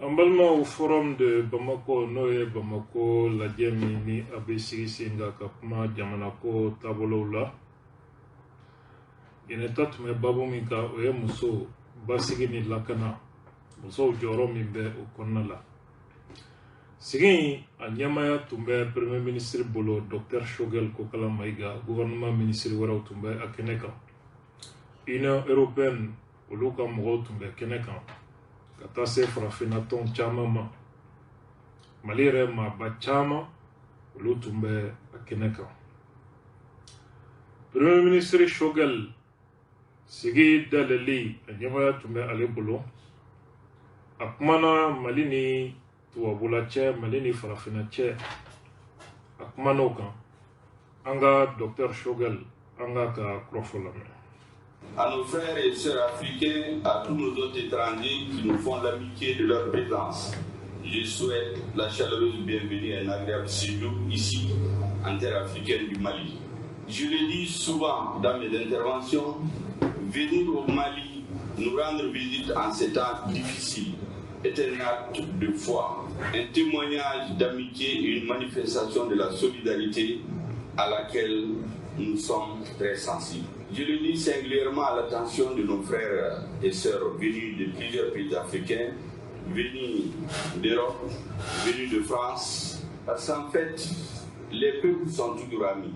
Ambalma au forum de Bamako Noé Bamako la ni abesiri singa kapma jamanako tabolola yenetat me babu minka oye muso basigi ni lakana muso joro mimbe ukonala sigi anyamaya tumbe premier ministre bolo Dr Shogel Kokala Maiga gouvernement ministre wara tumbe akeneka Union européenne uluka mo tumbe keneka kata se farafina ton chama malire ma bachama ulutumbe akeneka Premier ministre Shogel sigi daleli anyama tumbe alebolo akmana malini tuwabula che malini farafina che akmano kan anga Dr Shogel anga ka krofolame à nos frères et sœurs africains, à tous nos autres étrangers qui nous font l'amitié de leur présence. Je souhaite la chaleureuse bienvenue et un agréable séjour ici, en terre africaine du Mali. Je le dis souvent dans mes interventions, venir au Mali, nous rendre visite en ces temps difficiles, est un acte de foi, un témoignage d'amitié et une manifestation de la solidarité à laquelle nous sommes très sensibles. Je le dis singulièrement à l'attention de nos frères et sœurs venus de plusieurs pays africains, venus d'Europe, venus de France, parce qu'en fait, les peuples sont toujours amis.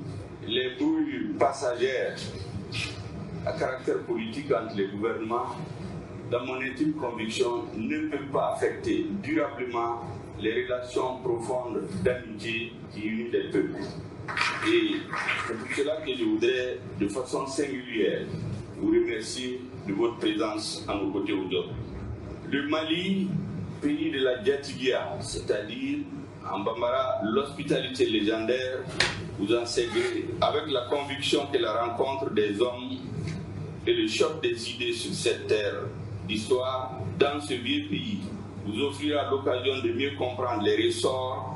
Les brouilles passagères à caractère politique entre les gouvernements, dans mon intime conviction, ne peuvent pas affecter durablement les relations profondes d'amitié qui unissent les peuples. Et c'est pour cela que je voudrais, de façon singulière, vous remercier de votre présence à nos côtés aujourd'hui. Le Mali, pays de la Djatigia, c'est-à-dire en Bambara, l'hospitalité légendaire, vous en ségrez avec la conviction que la rencontre des hommes et le choc des idées sur cette terre d'histoire, dans ce vieux pays, vous offrira l'occasion de mieux comprendre les ressorts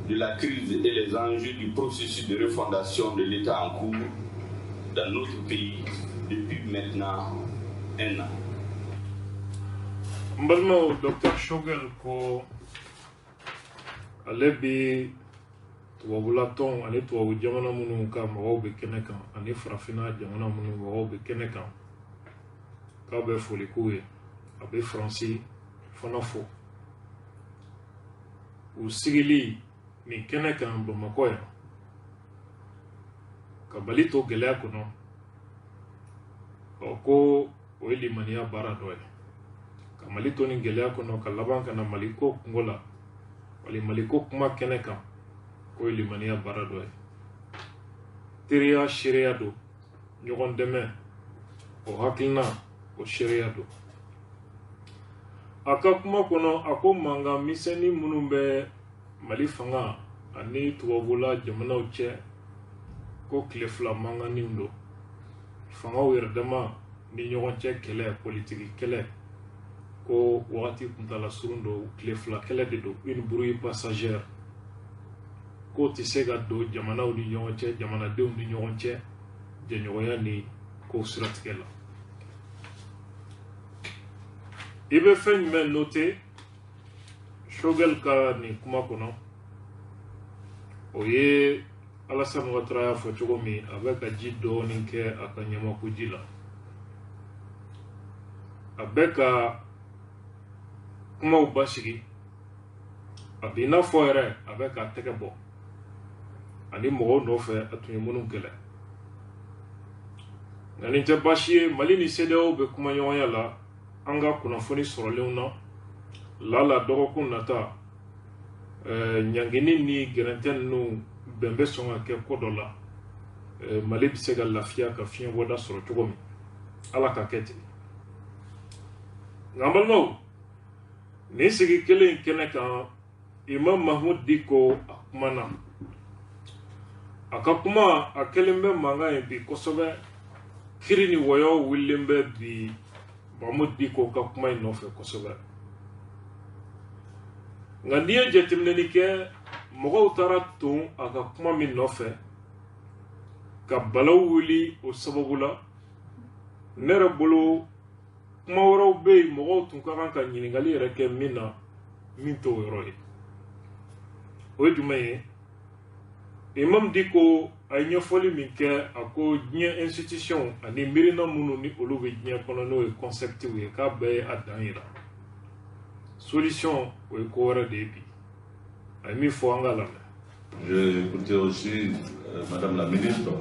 de la crise et les enjeux du processus de refondation de l'État en cours dans notre pays depuis maintenant un an. Mbalmo Dr Shogel ko alebi tuwabulaton ale tuwabu jamana munu ka mɔgɔw bɛ kɛnɛ kan ani farafina jamana munu mɔgɔw bɛ kɛnɛ kan k'a bɛ foli k'u ye a bɛ Faransi fana fo u sigili ni kɛnɛ kan Bamakɔ yan ka Mali to gɛlɛya kɔnɔ ko o ye limaniya baara dɔ ye ka Mali to ni gɛlɛya kɔnɔ ka laban kana Mali ko kungo la wali Mali ko kuma kɛnɛ kan ko ye limaniya baara dɔ ye teriya seereya do ɲɔgɔn dɛmɛ o hakilina o seereya do a ka kuma kɔnɔ a ko mankan misɛnnin minnu bɛ Mali fanga ani tubabula jamanaw cɛ ko tile fila mankanniw do fangaw yɛrɛ dama ni ɲɔgɔn cɛ kɛlɛ politiki kɛlɛ ko wagati kuntala surun do tile fila kɛlɛ de do une brouille passagère ko tɛ se ka don jamanaw ni ɲɔgɔn cɛ jamanadenw ni ɲɔgɔn cɛ jɛɲɔgɔnya ni ko siratigɛ la i bɛ fɛn jumɛn noter Shogel ka nin kuma kɔnɔ o ye Alassane Ouattara y'a fɔ cogo min a bɛ ka ji dɔɔni kɛ a ka ɲamaku ji la a bɛ ka kumaw basigi a b'i n'a fɔ yɛrɛ a bɛ k'a tɛgɛ bɔ ani mɔgɔw nɔfɛ a tun ye minnu kɛlɛ nka nin tɛ baasi ye Mali ni CEDEAO bɛ kuma ɲɔgɔnya la an ka kunnafoni sɔrɔlenw na lala dɔgɔkun nata ɲangini ni gɛrɛntɛ ninnu bɛn bɛ sɔn ka kɛ ko dɔ la Mali bɛ se ka lafiya ka fiɲɛ bɔda sɔrɔ cogo min ala ka kɛ ten nka n balimaw nin sigi kelen kɛnɛ kan Imam Mahmoud Dicko a kumana a ka kuma a kɛlen bɛ mankan ye bi kosɛbɛ kiri ni wɔyɔ wililen bɛ bi Mahmoud Dicko ka kuma in nɔfɛ kosɛbɛ nka n'i ye jateminɛli kɛ mɔgɔw taara ton a ka kuma min nɔfɛ ka balaw wuli o sababu la ne yɛrɛ bolo kuma wɛrɛw bɛ yen mɔgɔw tun ka kan ka ɲininkali yɛrɛ kɛ min na min t'o yɔrɔ ye o ye jumɛn ye Imam Dicko a ye ɲɛfɔli min kɛ a ko diɲɛ institution ani miirina minnu ni olu bɛ diɲɛ kɔnɔ n'o ye conceptiw ye k'a bɛɛ ye a dan yira solution o ye ko wɛrɛ de ye bi a ye min fɔ an ka lamɛn. J'ai écouté aussi Madame la Ministre.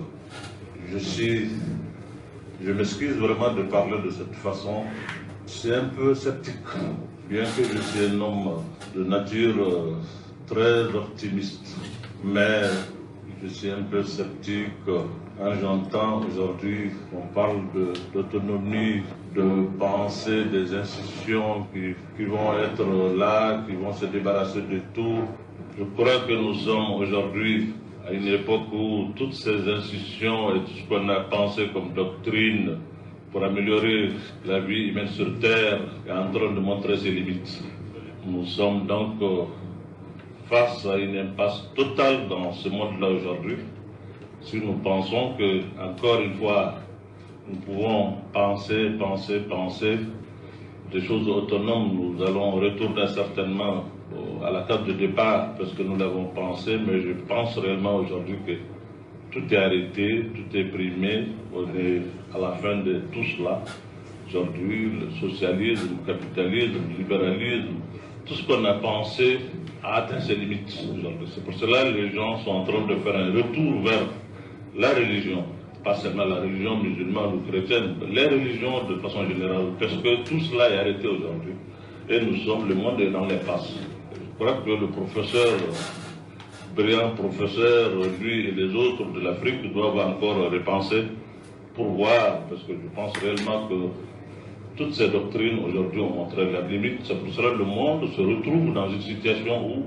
Je m'excuse vraiment de parler de cette façon. C'est un peu sceptique, bien que je suis un homme de nature très optimiste. Mais je suis un peu sceptique quand j'entends aujourd'hui qu'on parle d'autonomie, de pensée des institutions qui vont être là, qui vont se débarrasser de tout. Je crois que nous sommes aujourd'hui à une époque où toutes ces institutions et tout ce qu'on a pensé comme doctrine pour améliorer la vie humaine sur Terre est en train de montrer ses limites. Nous sommes donc face à une impasse totale dans ce monde-là aujourd'hui. Si nous pensons que, encore une fois, nous pouvons penser des choses autonomes, nous allons retourner certainement à la table de départ parce que nous l'avons pensé, mais je pense réellement aujourd'hui que tout est arrêté, tout est primé, on est à la fin de tout cela. Aujourd'hui, le socialisme, le capitalisme, le libéralisme, tout ce qu'on a pensé a atteint ses limites aujourd'hui. C'est pour cela que les gens sont en train de faire un retour vers la religion, pas seulement la religion musulmane ou chrétienne, les religions de façon générale, parce que tout cela est arrêté aujourd'hui. Et nous sommes, le monde est dans l'impasse. Je crois que le professeur, brillant professeur, lui et les autres de l'Afrique doivent encore repenser pour voir, parce que je pense réellement que toutes ces doctrines aujourd'hui ont montré leurs limites. C'est pour cela que le monde se retrouve dans une situation où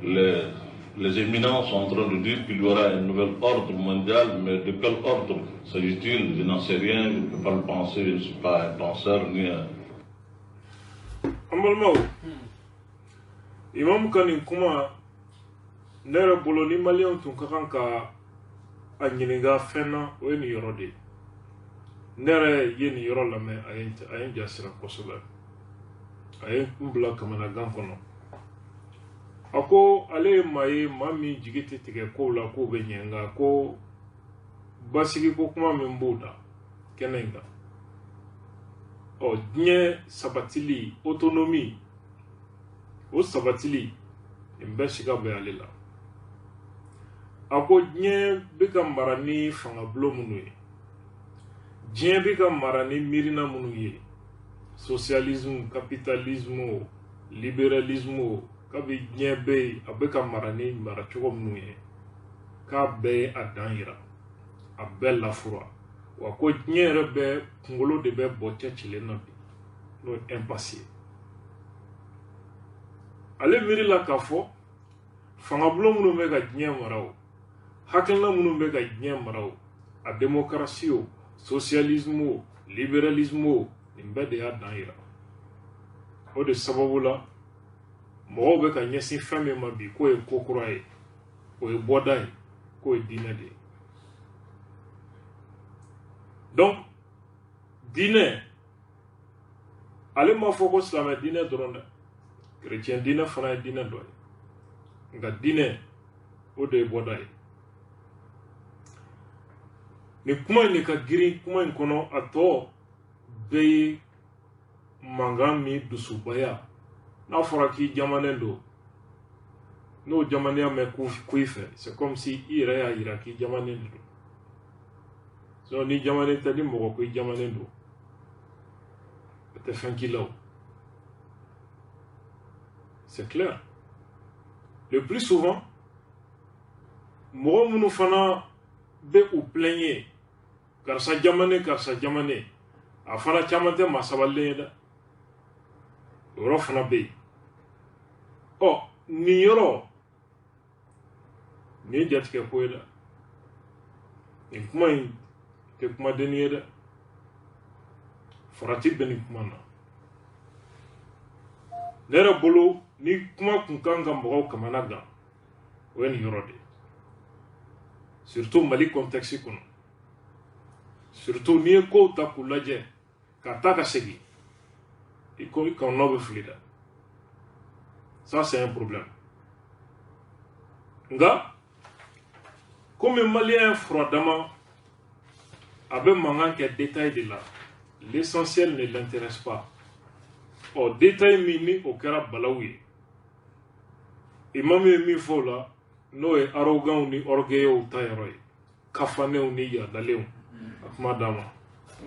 les éminents sont en train de dire qu'il y aura un nouvel ordre mondial, mais de quel ordre s'agit-il? Je n'en sais rien, je ne peux pas le penser, je ne suis pas un penseur ni un... Imam Kani kuma nere bolo ni malion tun ka kan ka a ɲininka fɛn na o ye nin yɔrɔ de ye ne yɛrɛ ye nin yɔrɔ lamɛn a ye n jasira kosɛbɛ a ye n bila kamanagan kɔnɔ a ko ale ye maa ye maa min jigi tɛ tigɛ kow la k'o bɛ ɲɛ nka ko basigi ko kuma min b'o da kɛnɛ in kan diɲɛ sabatili autonomie o sabatili nin bɛɛ siga bɛ ale la a ko diɲɛ bɛ ka mara ni fangabulon minnu ye diɲɛ bɛ ka mara ni miirina minnu ye socialisme capitalisme o libéralisme o kabi diɲɛ bɛ yen a bɛ ka mara ni maracogo minnu ye k'a bɛɛ ye a dan yira a bɛɛ lafura wa ko diɲɛ yɛrɛ bɛɛ kunkolo de bɛ bɔ cɛcilen na bi n'o ye impasse ye ale miirila k'a fɔ fangabulon minnu bɛ ka diɲɛ mara o hakilina minnu bɛ ka diɲɛ mara o a démocratie o socialisme o libéralisme o nin bɛɛ de y'a dan yira o de sababu la mɔgɔw bɛ ka ɲɛsin fɛn min ma bi k'o ye ko kura ye o ye bɔda ye k'o ye diinɛ de ye donc diinɛ ale ma fɔ ko silamɛ diinɛ dɔrɔn dɛ chrétien diinɛ fana ye diinɛ dɔ ye nka diinɛ o de ye bɔda ye nin kuma in de ka girin kuma in kɔnɔ a tɔ bɛɛ ye mankan min dusubaya n'a fɔra k'i jamanen don n'o jamanenya mɛn ku i fɛ c'est comme si i yɛrɛ y'a yira k'i jamanen don sinon ni jamanen tɛ ni mɔgɔ ko i jamanen don o tɛ fɛn k'i la o c'est clair le plus souvent mɔgɔ minnu fana bɛ u plaigner karisa jamane a fana caman tɛ maa sabalilen ye dɛ o yɔrɔ fana bɛ yen nin yɔrɔ nin ye jatigɛ ko ye dɛ nin kuma in tɛ kumadenni ye dɛ farati bɛ nin kuma na ne yɛrɛ bolo ni kuma kun kan ka mɔgɔw kamana gan o ye nin yɔrɔ de ye surtout Mali contexte kɔnɔ surtout n'i ye kow ta k'u lajɛ ka taa ka segin qu'on nobe flida. Ça c'est un problème. Nga comme les Maliens froidement avaient manqué quelques détails de là, l'essentiel ne l'intéresse pas. Au détail mini au kera balaouye. Et même mi faut là, nous est arrogant ni orgueilleux ou taïroy, kafané ou ni yadaléon, madame.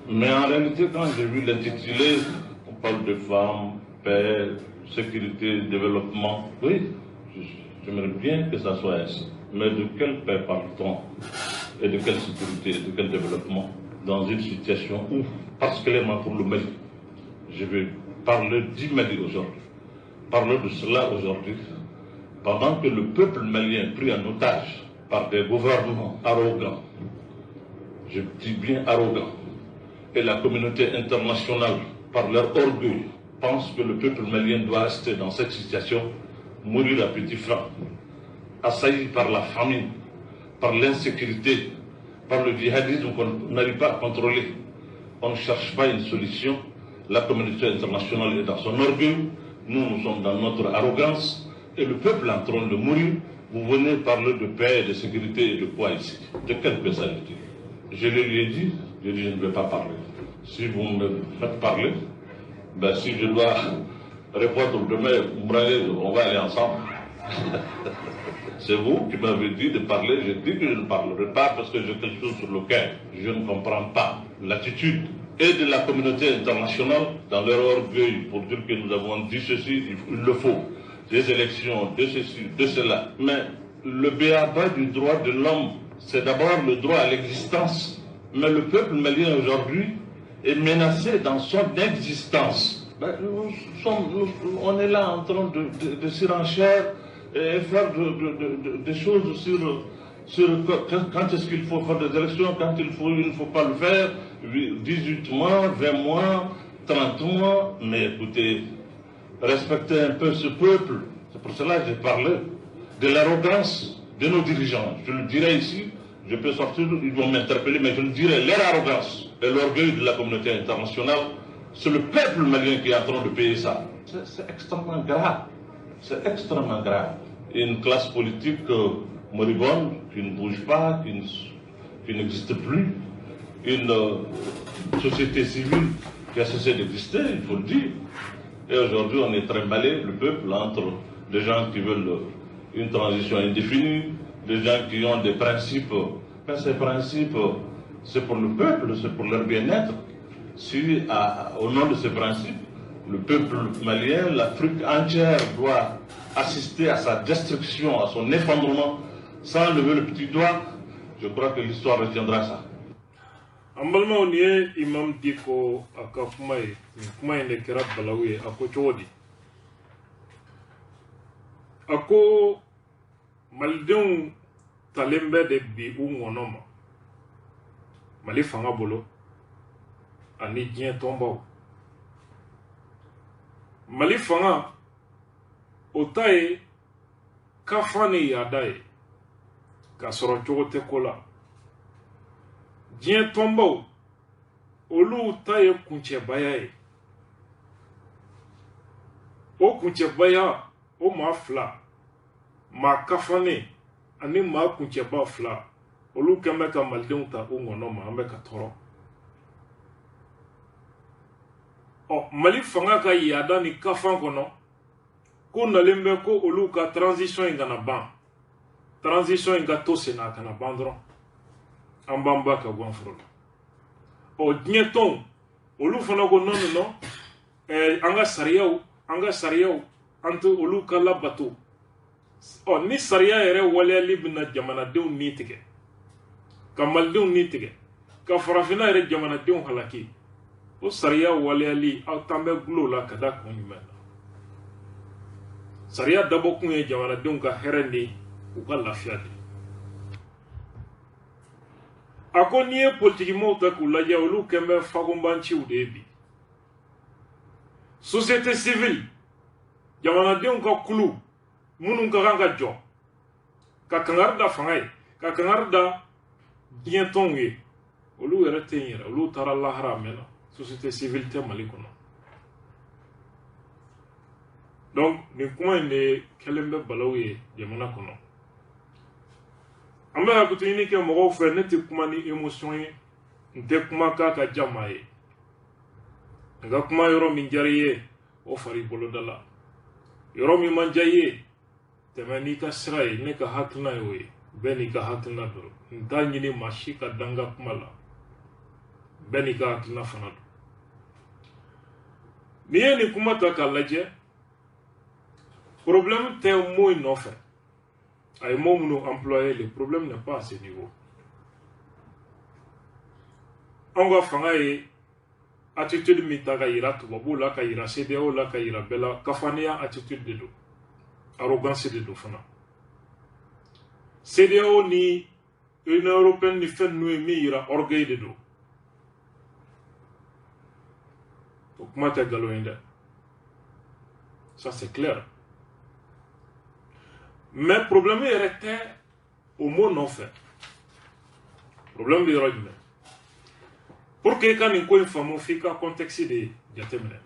Mais en réalité, quand j'ai vu l'intitulé, on parle de femmes, paix, sécurité, développement. Oui, j'aimerais bien que ça soit ainsi. Mais de quelle paix parle-t-on? Et de quelle sécurité, et de quel développement? Dans une situation où, particulièrement pour le Mali, je vais parler du Mali aujourd'hui, parler de cela aujourd'hui, pendant que le peuple malien pris en otage par des gouvernements arrogants, je dis bien arrogants, et la communauté internationale, par leur orgueil, pense que le peuple malien doit rester dans cette situation, mourir à petit feu, assailli par la famine, par l'insécurité, par le djihadisme qu'on n'arrive pas à contrôler. On ne cherche pas une solution. La communauté internationale est dans son orgueil, nous sommes dans notre arrogance, et le peuple est en train de mourir. Vous venez parler de paix, de sécurité et de quoi ici? De quelle paix s'agit-il? Je lui ai dit, je ne vais pas parler. Si vous me faites parler, ben si je dois répondre demain, on va aller ensemble. C'est vous qui m'avez dit de parler, je dis que je ne parlerai pas parce que j'ai quelque chose sur le cœur. Je ne comprends pas l'attitude et de la communauté internationale dans leur orgueil pour dire que nous avons dit ceci, il le faut. Des élections, de ceci, de cela. Mais le b.a.-ba du droit de l'homme, c'est d'abord le droit à l'existence. Mais le peuple malien aujourd'hui est menacé dans son existence. Ben, on est là en train de surenchère et faire des choses sur quand est-ce qu'il faut faire des élections, quand il ne faut pas le faire, 18 mois, 20 mois, 30 mois. Mais écoutez, respectez un peu ce peuple. C'est pour cela que j'ai parlé de l'arrogance de nos dirigeants. Je le dirai ici, je peux sortir, ils vont m'interpeller, mais je le dirai, leur arrogance et l'orgueil de la communauté internationale, c'est le peuple malien qui est en train de payer ça. C'est extrêmement grave. C'est extrêmement grave. Une classe politique moribonde, qui ne bouge pas, qui n'existe plus, une société civile qui a cessé d'exister, il faut le dire. Et aujourd'hui, on est très mêlé, le peuple, entre des gens qui veulent une transition indéfinie, des gens qui ont des principes. Mais ces principes, c'est pour le peuple, c'est pour leur bien-être. Si, au nom de ces principes, le peuple malien, l'Afrique entière doit assister à sa destruction, à son effondrement, sans lever le petit doigt, je crois que l'histoire retiendra ça. Ambalma on ye imam diko aka kuma ne kira balawi ako chodi ako maldon talembe de bi ungonoma mali fanga bolo ani dien tomba mali fanga otaye kafani yadaye ka soro chogote kola dien tomba olu taye kunche bayaye o kunche baya o ma fla ma kafane ani ma kunche ba fla olu keme ka maldon ta ungono ma ambe ka toro o mali fanga ka yada ni kafan kono ko nalembe ko olu ka transition ingana ban transition inga to sena kana bandron ambamba ka gonfro o dieton olu fana go non anga sariyaw anto olu ka labato o ni sariya ere wale libna jamana dew ni tige kamal dew ni tige ka farafina ere jamana dew halaki o sariya wale ali aw tambe glo la kada ko nyumena sariya dabo kun e jamana dew ka herende u ka lafiya de ako ni e politique mo ta ku la jawlu kembe fagombanci u de bi société civile jamana dew ka kulu munun ka ranga jo ka kangar da fangay ka kangar da bien tongue olu yere tenyera olu tara lahara mena société civile te mali kono Donc nin kuma in de kɛlen bɛ balaw ye jamana kɔnɔ. An bɛ hakili ɲini kɛ mɔgɔw fɛ, ne tɛ kuma ni émotion ye, n tɛ kuma k'a ka diya maa ye. N ka kuma yɔrɔ min diyara i ye o fari i boloda la, yɔrɔ min man diya i ye tɛmɛ n'i ka sira ye, ne ka hakilina y'o ye, bɛɛ n'i ka hakilina don. N t'a ɲini maa si ka da n ka kuma la, bɛɛ n'i ka hakilina fana don. N'i ye nin kuma ta k'a lajɛ, problème tɛ mot in nɔfɛ. A ye mot minnu employé, le problème n'est pas à ce niveau. An ka fanga ye attitude min ta ka yira tubabuw la, ka yira CEDEAO la, ka yira bɛɛ la, kafaniya attitude de don, arrogance de don fana. CEDEAO ni Union européenne ni fɛn ninnu ye min yira orgueil de don. O kuma tɛ nkalon ye dɛ. Ça c'est clair. Mais problème yɛrɛ tɛ o mot nɔfɛ. Problème bɛ yɔrɔ jumɛn? Pour que i ka nin ko in faamu f'i ka contexte de jateminɛ.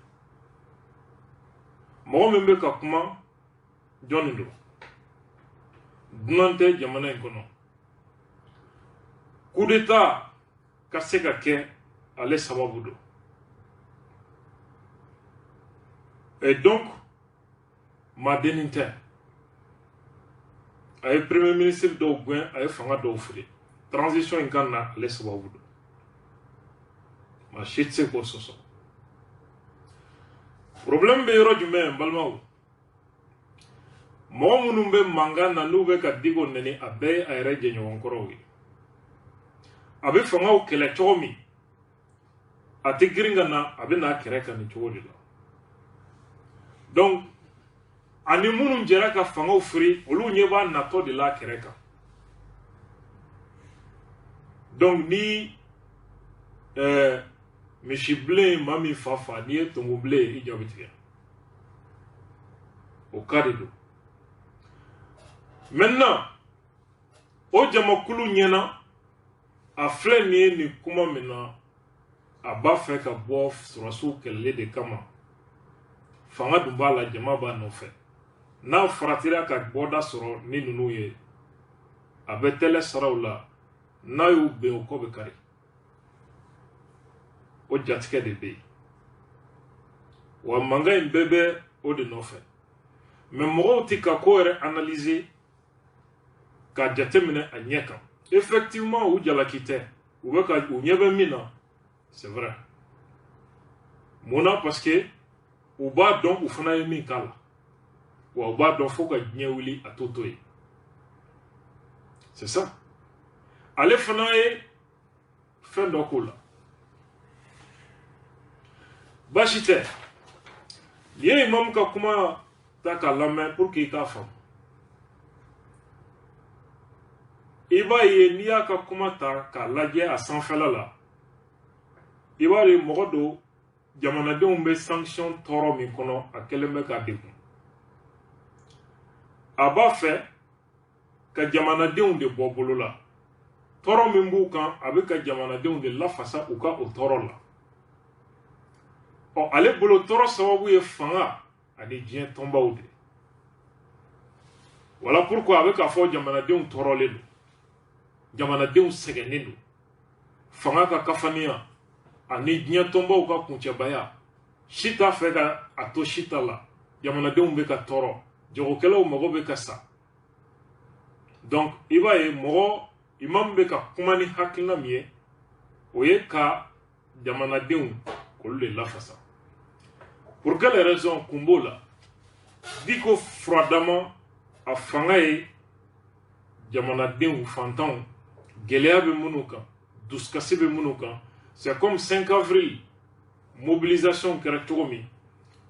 Mɔgɔ min bɛ ka kuma jɔnni don? Dunan tɛ jamana in kɔnɔ. Coup d'état ka se ka kɛ ale sababu don. Et donc, maadennin tɛ. A ye premier ministre dɔw gɛn, a ye fanga dɔw fili. Transition in ka na ale sababu don. Maa si tɛ se k'o sɔsɔ. Problème bɛ yɔrɔ jumɛn n balimaw? Mɔgɔ minnu bɛ mankan na n'u bɛ ka Diko nɛni, a bɛɛ ye a yɛrɛ jɛɲɔgɔnkɔrɔw ye. A bɛ fangaw kɛlɛ cogo min, a tɛ girin ka na, a bɛ n'a kɛrɛ kan nin cogo de la. Donc, ani minnu jɛra ka fangaw firi, olu ɲɛ b'a natɔ de la kɛrɛ kan. Donc, ni misibilen maa min fa fa, n'i ye tongobilen ye, i jɔ bɛ tigɛ. O cas de don. Maintenant, o jamakulu ɲɛna, a filɛ nin ye nin kuma min na, a b'a fɛ ka bɔ sɔrɔsiw kɛlɛli de kama. Fanga dun b'a la, jama b'a nɔfɛ. N'a faratira ka bɔda sɔrɔ ni ninnu ye, a bɛ tɛlɛ saraw la, n'a y'u bɛn o kɔ bɛ kari. O jatigɛ de bɛ yen. Wa mankan in bɛɛ bɛ o de nɔfɛ. Mais mɔgɔw tɛ ka ko yɛrɛ analyser ka jateminɛ a ɲɛ kan. Effectivement, u jalaki tɛ. U bɛ ka u ɲɛ bɛ min na, c'est vrai. Mun na? Parce que u b'a dɔn u fana ye min k'a la. Wa u b'a dɔn fo ka diɲɛ wuli a t'o to yen. C'est ça. Ale fana ye fɛn dɔ k'o la. Baasi tɛ. Nin ye Imam ka kuma ta k'a lamɛn pour que i k'a faamu. I b'a ye n'i y'a ka kuma ta k'a lajɛ a sanfɛla la, i b'a ye mɔgɔ don jamanadenw bɛ sanction tɔɔrɔ min kɔnɔ, a kɛlen bɛ k'a degun. A b'a fɛ ka jamanadenw de bɔ bolo la. Tɔɔrɔ min b'u kan, a bɛ ka jamanadenw de lafasa u ka o tɔɔrɔ la. Ɔ ale bolo tɔɔrɔ sababu ye fanga ani diɲɛ tɔnbaw de. Voilà pourquoi a bɛ k'a fɔ jamanadenw tɔɔrɔlen don. Jamanadenw sɛgɛnnen don. Fanga ka kafaniya ani diɲɛ tɔnbaw ka kuncɛbaya, si t'a fɛ ka a to si ta la. Jamanadenw bɛ ka tɔɔrɔ, jagokɛlaw mago bɛ ka sa. Donc i b'a ye mɔgɔ Imam bɛ ka kuma ni hakilina min ye, o ye ka jamanadenw k'olu de lafasa. Pour quelle raison kun b'o la? Diko froidement a fanga ye jamanadenw fantanw, gɛlɛya bɛ minnu kan, dusukasi bɛ minnu kan. C'est comme 5 avril, mobilisation kɛra cogo min.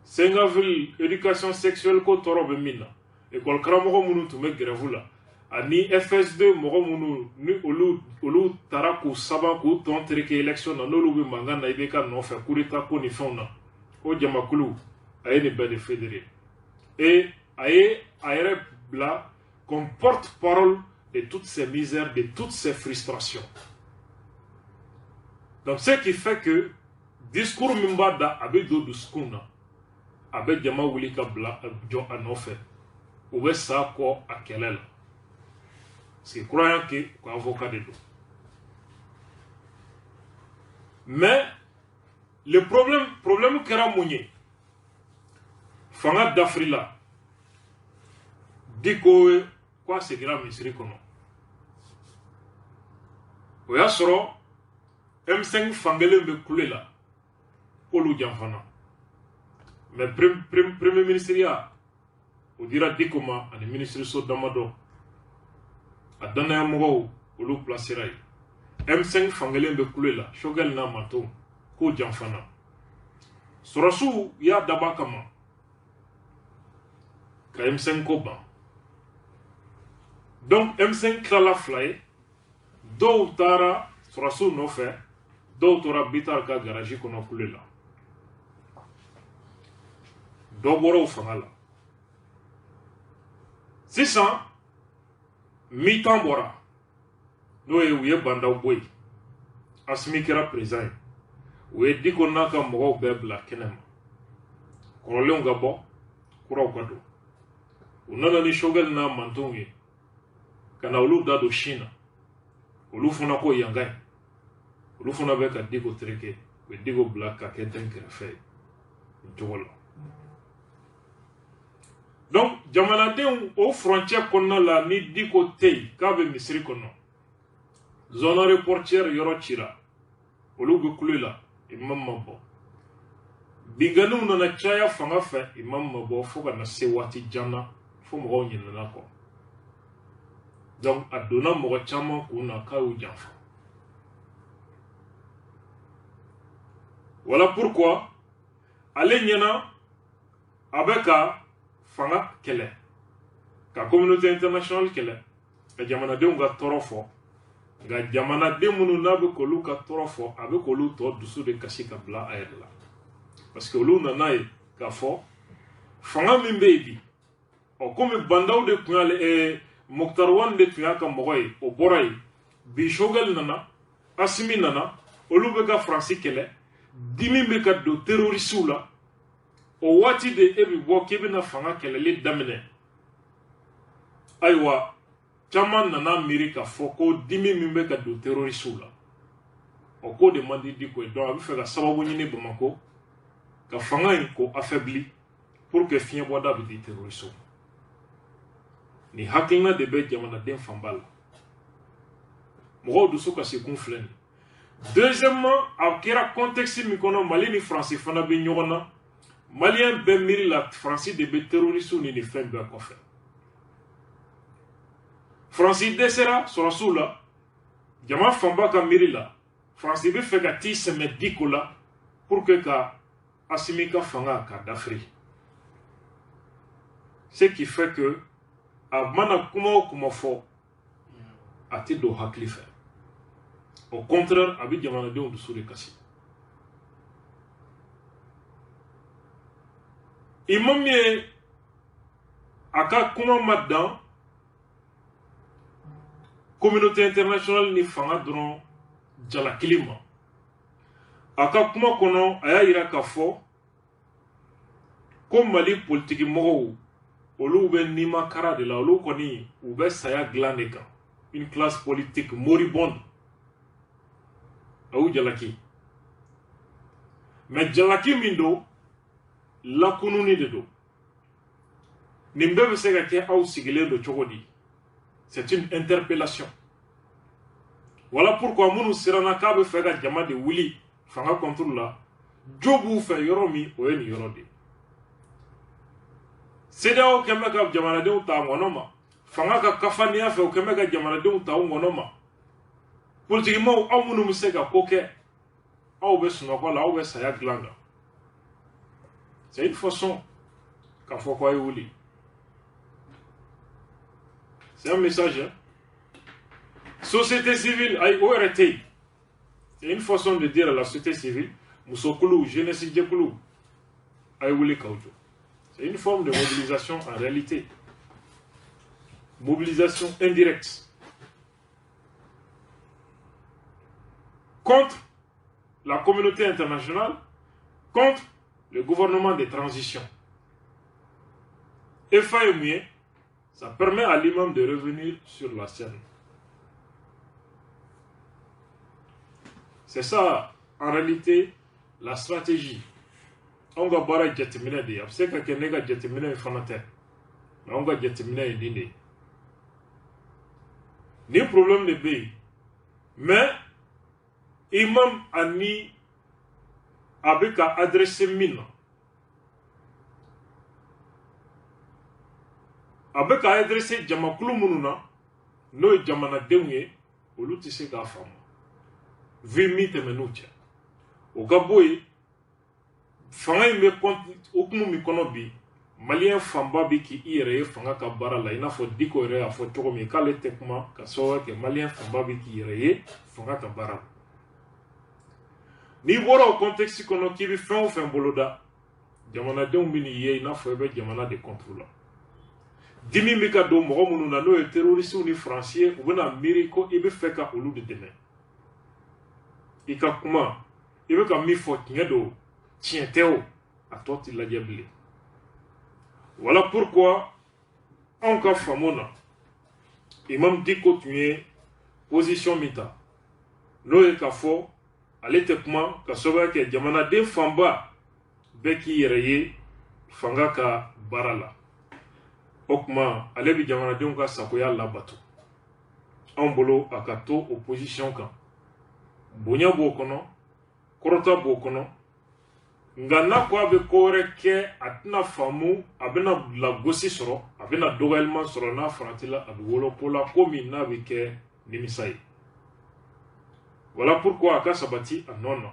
5 avril, éducation sexuelle ko tɔɔrɔ bɛ min na. École karamɔgɔ minnu tun bɛ grève la. Ani FS2 mɔgɔ minnu ni olu taara k'u saban k'u tɔn tereke élection na, n'olu bɛ mankan na IBK nɔfɛ, coup d'état ko ni fɛnw na. O jamakulu, a ye nin bɛɛ de fédéré. Et a ye a yɛrɛ bila comme porte-parole de toutes ces misères, de toutes ces frustrations. Donc ce qui fait que discours min b'a da a bɛ don dusukun na. avec jama wuli ka bla jo a nɔfɛ u bɛ sa kɔ a kɛlɛ la parce que croyant que ko avocat de don mais le problème kɛra mun ye fanga dafiri la di ko a seginna misiri kɔnɔ o y'a sɔrɔ M5 fankelen bɛ kule la k'olu janfana mais premier ministre ya o dira Diko ma ani ministre so damadɔ a danaya mɔgɔw olu placera ye M5 fankelen bɛ kule la Choguel n'a manton k'o janfana sɔrɔsiw y'a daba kama ka M5 ko ban donc M5 tilala fila ye dɔw taara sɔrɔsiw nɔfɛ dɔw tora Bitar ka garage kɔnɔ kule la dɔw bɔra o fanga la sisan mi-temps bɔra n'o ye u ye bandaw bɔ yen Asimi kɛra président ye u ye Diko n'a ka mɔgɔw bɛɛ bila kɛnɛ ma kɔrɔlenw ka bɔ kuraw ka don u nana ni Choguel n'a mantonw ye ka na olu da don Chine na olu fana ko yanga ye olu fana bɛ ka Diko tereke u ye Diko bila ka kɛ den kɛrɛfɛ ye o cogo la donc jamanadenw o frontière kɔnɔna la ni Diko tɛ yen k'a bɛ misiri kɔnɔ zone aéroportière yɔrɔ cira olu bɛ kule la imam ma bɔ binganiw nana caya fanga fɛ imam ma bɔ fo ka na se waati jan na fo mɔgɔw ɲinɛna kɔ donc a donna mɔgɔ caman kun na k'a y'u janfa voilà pourquoi ale ɲɛna a bɛ ka fanga kɛlɛ ka communauté internationale kɛlɛ ka jamanadenw ka tɔɔrɔ fɔ nka jamanaden minnu n'a bɛ k'olu ka tɔɔrɔ fɔ a bɛ k'olu tɔ dusu de kasi ka bila a yɛrɛ la parce que olu nana ye k'a fɔ fanga min bɛ yen bi ɔ komi bandaw de tun y'ale Mokhtar Wane de tun y'a ka mɔgɔ ye o bɔra yen bi Choguel nana Asimi nana olu bɛ ka Faransi kɛlɛ dimi bɛ ka don terrorisiw la o waati de e bɛ bɔ k'i bɛna fanga kɛlɛli daminɛ ayiwa caman nana miiri k'a fɔ ko dimi min bɛ ka don terrorisiw la o ko de man di Diko ye donc a bɛ fɛ ka sababu ɲini Bamako ka fanga in ko affaibli pour que fiɲɛ bɔda bɛ di terrorisiw ni hakilina de bɛ jamanaden fanba la mɔgɔw dusu kasi kun filɛ nin deuxièmement a kɛra contexte min kɔnɔ Mali ni Faransi fana bɛ ɲɔgɔn na Malien bɛɛ miiri la Faransi de bɛ terrorisiw ni fɛn bɛɛ kɔfɛ Faransi dɛsɛra sɔrɔsiw la jama fanba ka miiri la Faransi bɛ fɛ ka t'i sɛmɛ Diko la pour que ka Asimi ka fanga ka dafiri ce qui fait que a mana kuma o kuma fɔ a tɛ don hakili fɛ au contraire a bɛ jamanadenw dusu de kasi imam ye a ka kuma ma dan communauté internationale ni fanga dɔrɔn jalakili ma a ka kuma kɔnɔ a y'a yira k'a fɔ ko Mali politiki mɔgɔw olu bɛ nima kara de la olu kɔni u bɛ saya dilan de kan une classe politique moribonde a y'u jalaki mais jalaki min don lakununi de don nin bɛɛ bɛ se ka kɛ aw sigilen don cogo di c'est une interpellation voilà pourquoi minnu siranna k'a bɛ fɛ ka jama de wuli fanga contre la jo b'u fɛ yɔrɔ min o ye nin yɔrɔ de CEDEAO kɛn bɛ ka jamanadenw ta ŋɔnɔ ma fanga ka kafaniya fɛ o kɛn bɛ ka jamanadenw ta ŋɔnɔ ma politikimaw aw minnu bɛ se ka ko kɛ aw bɛ sunɔgɔ la aw bɛ saya dilan kan c'est une façon k'a fɔ k'aw ye wuli c'est un message hein? Société civile ay o yɛrɛ tɛ yen c'est une façon de dire à la société civile musokulu jeunesse jɛkulu a ye wuli k'aw jɔ. C'est une forme de mobilisation en réalité. Mobilisation indirecte. Contre la communauté internationale, contre le gouvernement de transition. Et Faye, ça permet à l'imam de revenir sur la scène. C'est ça, en réalité, la stratégie. On va voir jetimina de c'est que nega jetimina fanate. On va jetimina dinde. Ni problème de pays. Mais imam ani avec à adresser mine. Avec à adresser jamakulu mununa no jamana dengue olu ti se ka fam. Vi mi temenuche. O gaboy fanga me compte okumu mi kono bi malien famba bi ki ire fanga ka bara la ina fo diko ire a fo togo mi kale tekma ka so ke malien famba bi ki ire fanga ka bara ni boro contexte kono ki bi fin boloda jamana de mbini ye ina fo be jamana de contrôle dimi mi ka do mo munu na no terroriste ni français ou na miracle e be fe ka olu de demain ika kuma e be ka mi fo ngedo tient Théo à toi il l'a diablé. Voilà pourquoi en cas famona imam dit que tu es position mita no ka fo ale tekma ka soba ke jamana de famba beki yereye fanga ka barala okma ale bi jamana de ka sakoya labatu en bolo akato opposition kan bonya bokono korota bokono ngana kwa be kore ke atna famu abena la gosi soro abena dogalman soro na fratila adwolo pola komi na bike nimisai. Voilà pourquoi aka sabati anona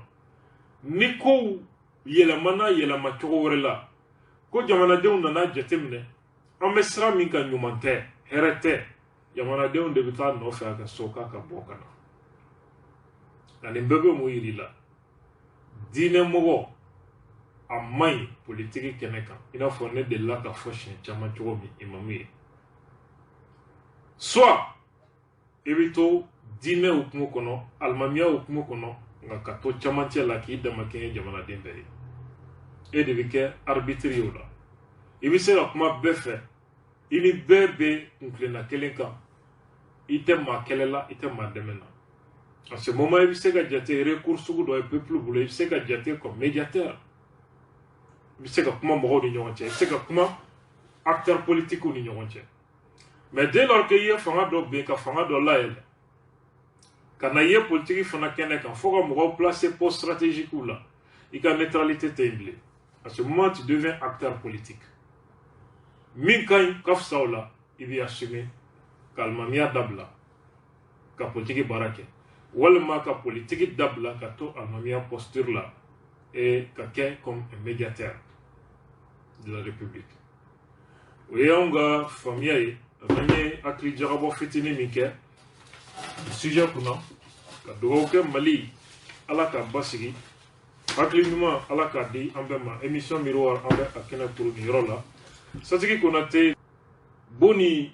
niko yelamana yelama chogorela ko jamana de unana jetemne amesra minka nyumante herete jamana de unde bita no fa aka soka ka bokana ani mbebe mo yirila dine mogo a main politique keneka ina fo ne de la ka fo shin chama chomi imami soit evito dine ukumu kono almamia ukumu kono nga kato chama la ki dama kenye jamana dembere e de bike arbitre yola ibi sera kuma befe ini bebe nklena kelenka ite ma kelela ite ma demena en ce moment ibi sega jate recours do e peuple boulo ibi sega jate comme médiateur. C'est comment c'est comment acteur politique ou mais dès lors que y a fanga do bien ka fanga do la elle kana y politique fana kene kan faut que placer poste stratégique ou là il ka neutralité temblé à ce moment tu deviens acteur politique min kan kaf saula il y assumer kalmamia dabla ka politique barake wala ma ka politique dabla ka to almamia posture là et quelqu'un comme un médiateur de la République. Oui, on a famille, on a accueilli Jarabo Fitini Mike, le sujet qu'on a, que Mali, à la Kabasiri, accueillement à la Kadi, en bema, émission miroir, en bema, à Kena pour Nirola. Ça c'est qu'on a été boni,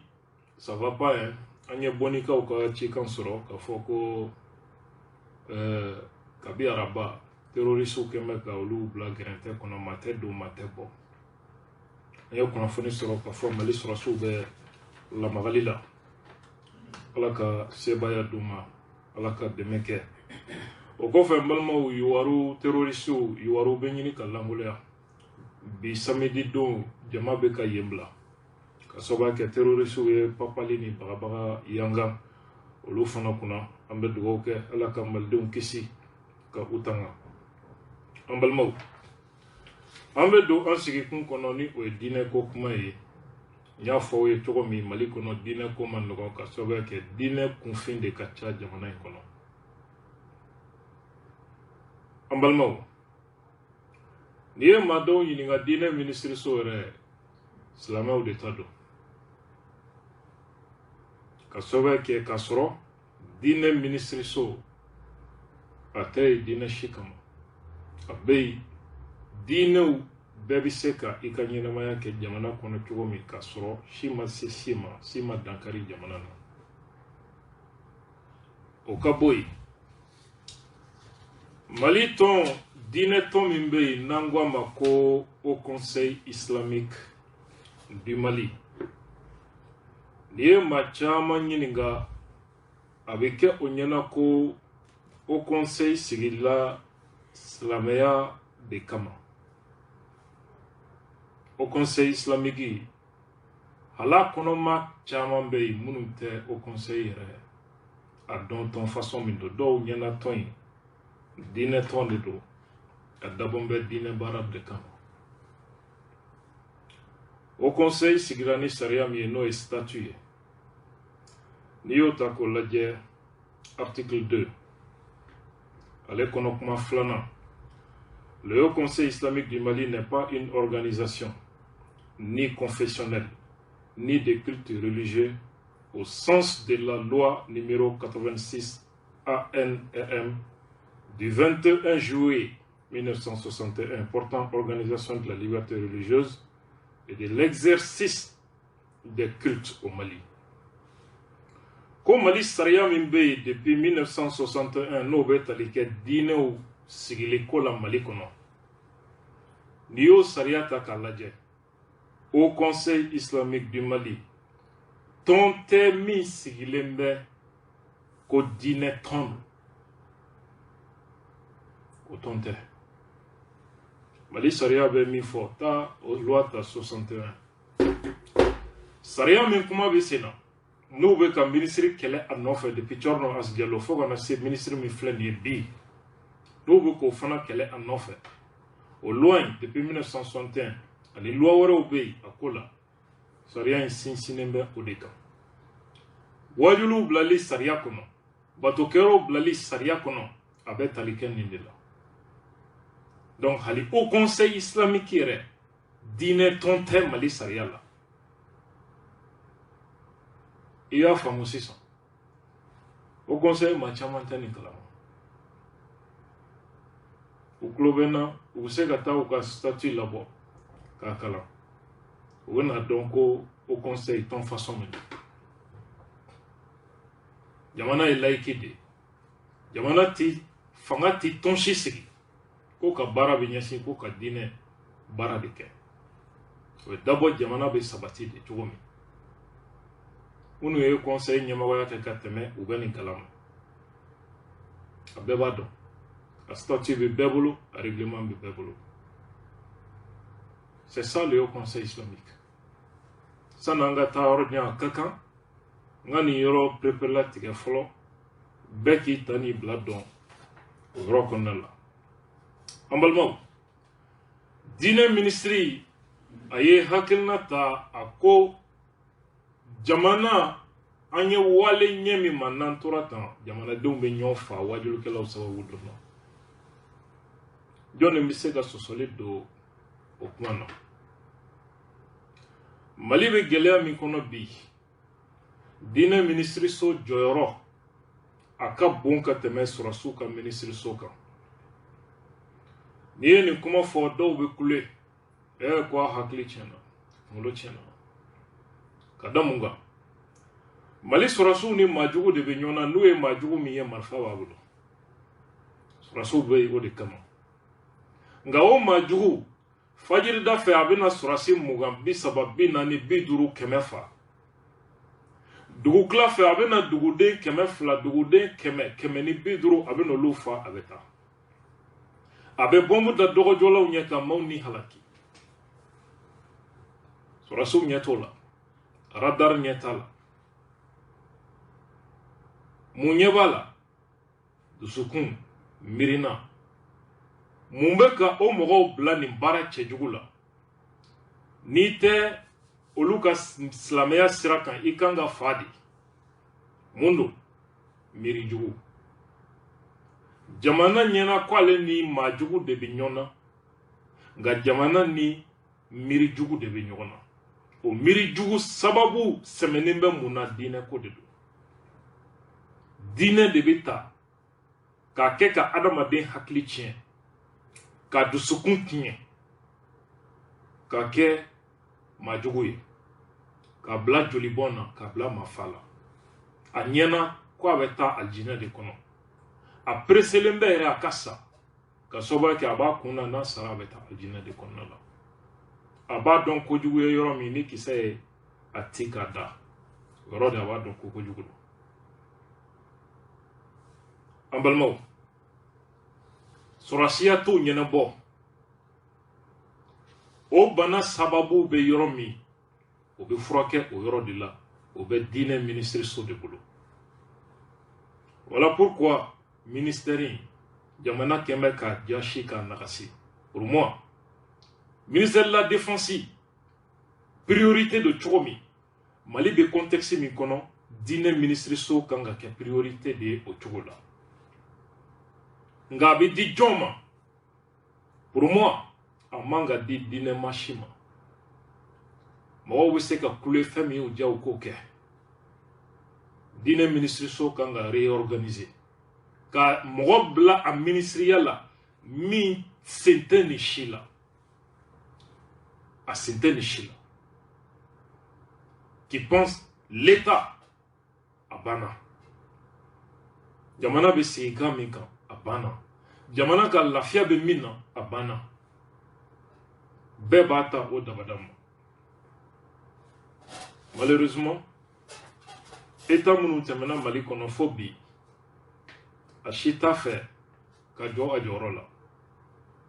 ça va pas, hein. On a boni ka ou ka chikan soro, ka foko, kabi araba. Terroriste qui me gaulu blagrante qu'on a maté do maté bon et qu'on a fourni sur la forme les sur la magalila alaka sebaya duma alaka demeke o ko fe malma yuwaru terroriste yuwaru benyini kalangulea bi samedi do jama be ka yembla ka soba ke terroriste e papalini bagabaga yanga olu fana kuna ambe dugo ke alaka maldum kisi ka utanga ambalmo ambe do ansigi kun kono ni o dine ko kuma yi ya fo ye togo mi mali kono dine ko man no ka soga ke dine kun fin de ka cha jamana kono ambalmo ni ma do yi nga dine ministre sore salama o de tado ka soga ke kasro dine ministre so ate dine shikama abe dine bebi seka ikanyena maya ke jamana kono chugo mi kasro shima sima dankari jamana na okaboy mali ton dine ton mimbe nangwa mako au conseil islamique du Mali. Niye machama nyininga avec Onyanako au Conseil Sigila Slamea de Kama. Au Conseil islamique, hala konoma chaman be munute au Conseil a don ton façon min do nyana ton dine ton de do a dabombe dine barab de Kama. Au Conseil Sigrani Saria Mieno est statué. Niota Koladje, article 2. Allez, Konokma Flana. Le Haut Conseil islamique du Mali n'est pas une organisation, ni confessionnelle, ni de culte religieux, au sens de la loi numéro 86 ANRM du 21 juillet 1961 portant organisation de la liberté religieuse et de l'exercice des cultes au Mali. Comme Mali Saria Mimbe depuis 1961 n'obet alike dine ou sigiliko la Mali kono. Niyo Saria Takalaje au Conseil islamique du Mali tonte mi sigilembe ko dine ton ko tonte. Mali Saria be mi fo ta loi ta 61. Saria min kuma be sena. Nous avons un ministre qui est en offre depuis Tchorno Asdialo, il faut qu'on ait un ministre qui est bi. Nous avons un ministre qui est en offre. Au loin, depuis 1961, les lois ont obéi à Kola. Saria insigne au décan. Wajulu blali Saria kono. Batokero blali Saria kono. Abet aliken nindela. Donc, au Conseil islamique qui est dîner ton thème Mali Saria là. Il y a fameux 600. Au conseil, ma chamantani kalama. Au clubena, au segata ou ka statut là-bas, kakala. On a donc au conseil ton façon de. Yamana est laïkide. Yamana ti fangati ton chisigi. Ko ka bara binyasi ko ka dine bara dike. D'abord yamana be sabati de tugomi. Unu ye conseil nyamawaya ke kateme ou gani kalama. A bebado. A statut be bebolo, a règlement be bebolo. C'est ça le haut conseil islamique. Ça n'anga ta ordnya kaka, ngani yoro prepela tige folo, beki tani bladon, rokonala. Ambalmo, dine ministry, aye hakilna ta ako jamana anye wale nyemi manantura tan jamana dumbe nyofa wajulu kela usawa wudurno jone misega sosole do okmano malibe gelea mi kono bi dina ministry so joyoro aka bonka teme surasu ka ministry so ka ni kuma fo do be kule kwa hakli chena mulo chena kadamunga Mali surasu ni majugu de benyona nuwe majugu miye marfa wabulo surasu be o de kama nga o majugu fajiri da fe abina surasi mugambi sababi nani biduru kemefa dugu kla fe abina dugude kemefla dugude keme ni biduru abina lufa abeta abe bombu da dogo jola unyeka mauni halaki surasu nyetola radar nyetala munyebala dusukun mirina mumbeka o mogo blani bara chejugula nite oluka slameya sirakan ikanga fadi mundo mirijugu jamana nyena kwale ni majugu de binyona nga jamana ni mirijugu de binyona o mirijugu sababu semenimbe muna dine ko de dine de bita ka keka adamaden hakli chien ka dusukun tiɲɛ ka kɛ majugu ye ka bila jolibɔn na ka bila mafa la a ɲɛna ko a bɛ taa aljinɛ de kɔnɔ a preselen bɛ yɛrɛ a ka sa ka sababu kɛ a b'a kun na n'a sara a bɛ taa aljinɛ de kɔnɔna la a b'a dɔn kojugu ye yɔrɔ min ni kisɛ ye a ti k'a da yɔrɔ de a b'a dɔn ko kojugu don. An balimaw, sɔrɔsiya t'o ɲɛnabɔ. O bana sababu bɛ yɔrɔ min o bɛ furakɛ o yɔrɔ de la, o bɛ diinɛ ministériso de bolo. Voilà pourquoi ministère in jamana kɛmɛ ka jasi k'a nagasi. Pour moi, ministère de la défense priorité de cogo min Mali bɛ contexte min kɔnɔ diinɛ ministériso kan ka kɛ priorité de ye o cogo la. Nga a bɛ di jɔn ma? Pour moi, a man ka di diinɛ maa si ma. Mɔgɔw bɛ se ka kule fɛn min y'u diya u k'o kɛ. Diinɛ ministériso kan ka réorganiser ka mɔgɔ bila a ministériya la min sen tɛ nin si la. A sen tɛ nin si la. Qui pense l'État a banna. Jamana bɛ sigi kan min kan a banna. Jamana ka lafiya bɛ min na a banna. Bɛɛ b'a ta o dabada ma. Malheureusement, État minnu tɛmɛna Mali kɔnɔ fo bi a si t'a fɛ ka jɔ a jɔyɔrɔ la.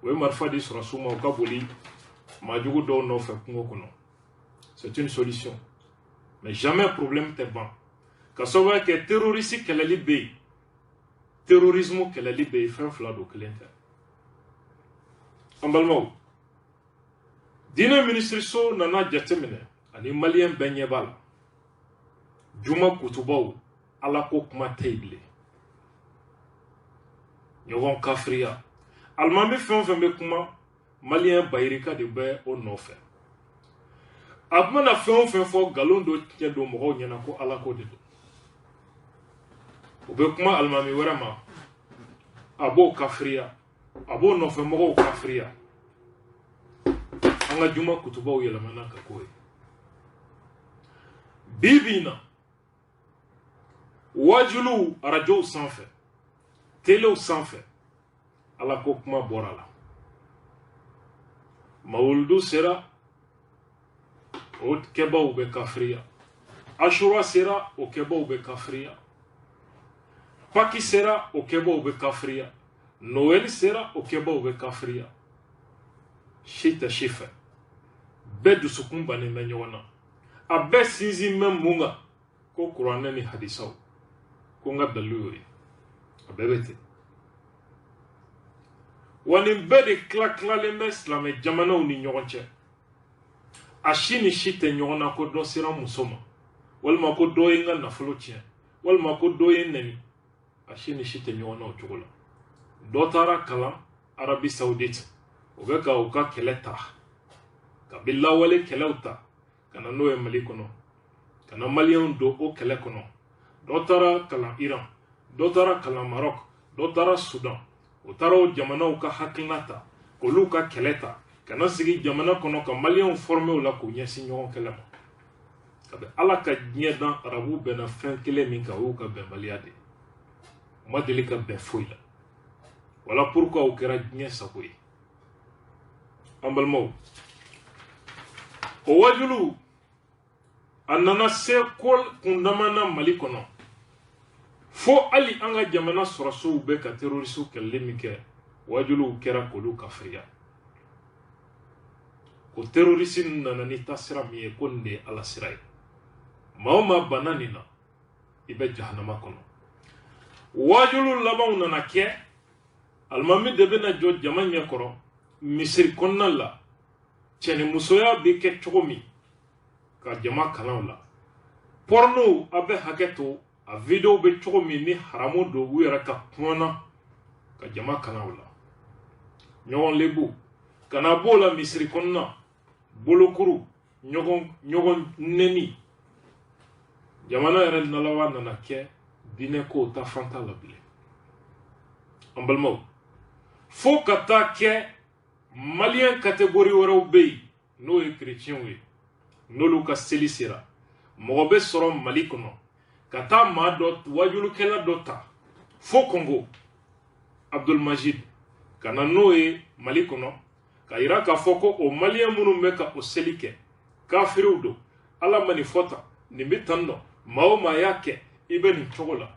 O ye marifa di sɔrɔsiw ma u ka boli maajugu dɔw nɔfɛ kungo kɔnɔ. C'est une solution. Mais jamais problème tɛ ban. Ka sababuya kɛ terroriste kɛlɛli bɛ yen. Terrorisme kɛlɛli bɛ yen fɛn fila don kelen tɛ. An balimaw, diinɛ ministériso nana jateminɛ ani maliyɛn bɛɛ ɲɛ b'a la. Juma kutubaw ala ko kuma tɛ yen bilen. Ɲɔgɔn kafiriya. Alimami fɛn o fɛn bɛ kuma maliyɛn bayirika de bɛ o nɔfɛ. A tun bɛna fɛn o fɛn fɔ nkalon dɔ tiɲɛ don mɔgɔw ɲɛna ko ala ko de don. U bɛ kuma alimami wɛrɛ ma a b'o kafiriya, a b'o nɔfɛ mɔgɔw kafiriya. An ka juma kutubaw yɛlɛmana ka k'o ye. Bi bi in na wajuliw arajow sanfɛ telew sanfɛ ala ko kuma bɔra la. Mawuludu sera o kɛbaw bɛ kafiriya. Ashura sera o kɛbaw bɛ kafiriya. Paki sera o kɛbaw bɛ kafiriya. Noël sera o kɛbaw bɛ kafiriya. Si tɛ si fɛ. Bɛɛ dusukun bannen bɛ ɲɔgɔn na. A bɛɛ sinsin bɛ mun kan ko kuranɛ ni hadisaw ko n ka dalilu y'o ye. A bɛɛ bɛ ten. Wa nin bɛɛ de tilalen bɛ silamɛ jamanaw ni ɲɔgɔn cɛ. A si ni si tɛ ɲɔgɔn na ko dɔ sera muso ma walima ko dɔ ye n ka nafolo tiɲɛ walima ko dɔ ye n nɛni. A si ni si tɛ ɲɔgɔn na o cogo la. Dɔ taara kalan Arabi Saoudite o bɛ ka u ka kɛlɛ ta ka bi lawale kɛlɛw ta ka na n'o ye Mali kɔnɔ ka na maliyɛnw don o kɛlɛ kɔnɔ. Dɔ taara kalan Iran, dɔ taara kalan Maroc, dɔ taara Sudan. O taara o jamanaw ka hakilina ta k'olu ka kɛlɛ ta ka na sigi jamana kɔnɔ ka maliyɛnw former o la k'u ɲɛsin ɲɔgɔn kɛlɛ ma. Kabi ala ka diɲɛ dan arabu bɛnna fɛn kelen min kan o y'u ka bɛnbaliya de ye. U ma deli ka bɛn foyi la. Voilà pourquoi o kɛra diɲɛ sago ye. An balimaw, o wajuliw a nana se ko kundama na Mali kɔnɔ fo hali an ka jamana sɔrɔsiw bɛ ka terroriste kɛlɛli min kɛ wajuliw kɛra k'olu kafiriya. Ko terroriste nana ni tasira min ye ko nin de ye ala sira ye. Maa o maa banna nin na i bɛ jahanama kɔnɔ. Wajuliw labanw nana kɛ alimami de bɛna jɔ jama ɲɛkɔrɔ misiri kɔnɔna la cɛnimusoya bɛ kɛ cogo min ka jama kalan o la. Porno a bɛ hakɛ to a video bɛ cogo min ni haramu don u yɛrɛ ka kumana ka jama kalan o la. Ɲɔgɔn lebu kana b'o la misiri kɔnɔna bolokuru ɲɔgɔn nɛni. Jamana yɛrɛ nalawa nana kɛ diinɛ ko ta fan t'a la bilen. An balimaw, fo ka taa kɛ maliyɛn catégorie wɛrɛw bɛ yen n'o ye chrétienw ye n'olu ka seli sera mɔgɔ bɛ sɔrɔ Mali kɔnɔ ka taa maa dɔ wajulukɛla dɔ ta fo Congo Abdul Majid ka na n'o ye Mali kɔnɔ ka ira ka foko o malien munu meka o selike kafiru do ala mani fota ni mitanno mawo ma yake ibeni chogola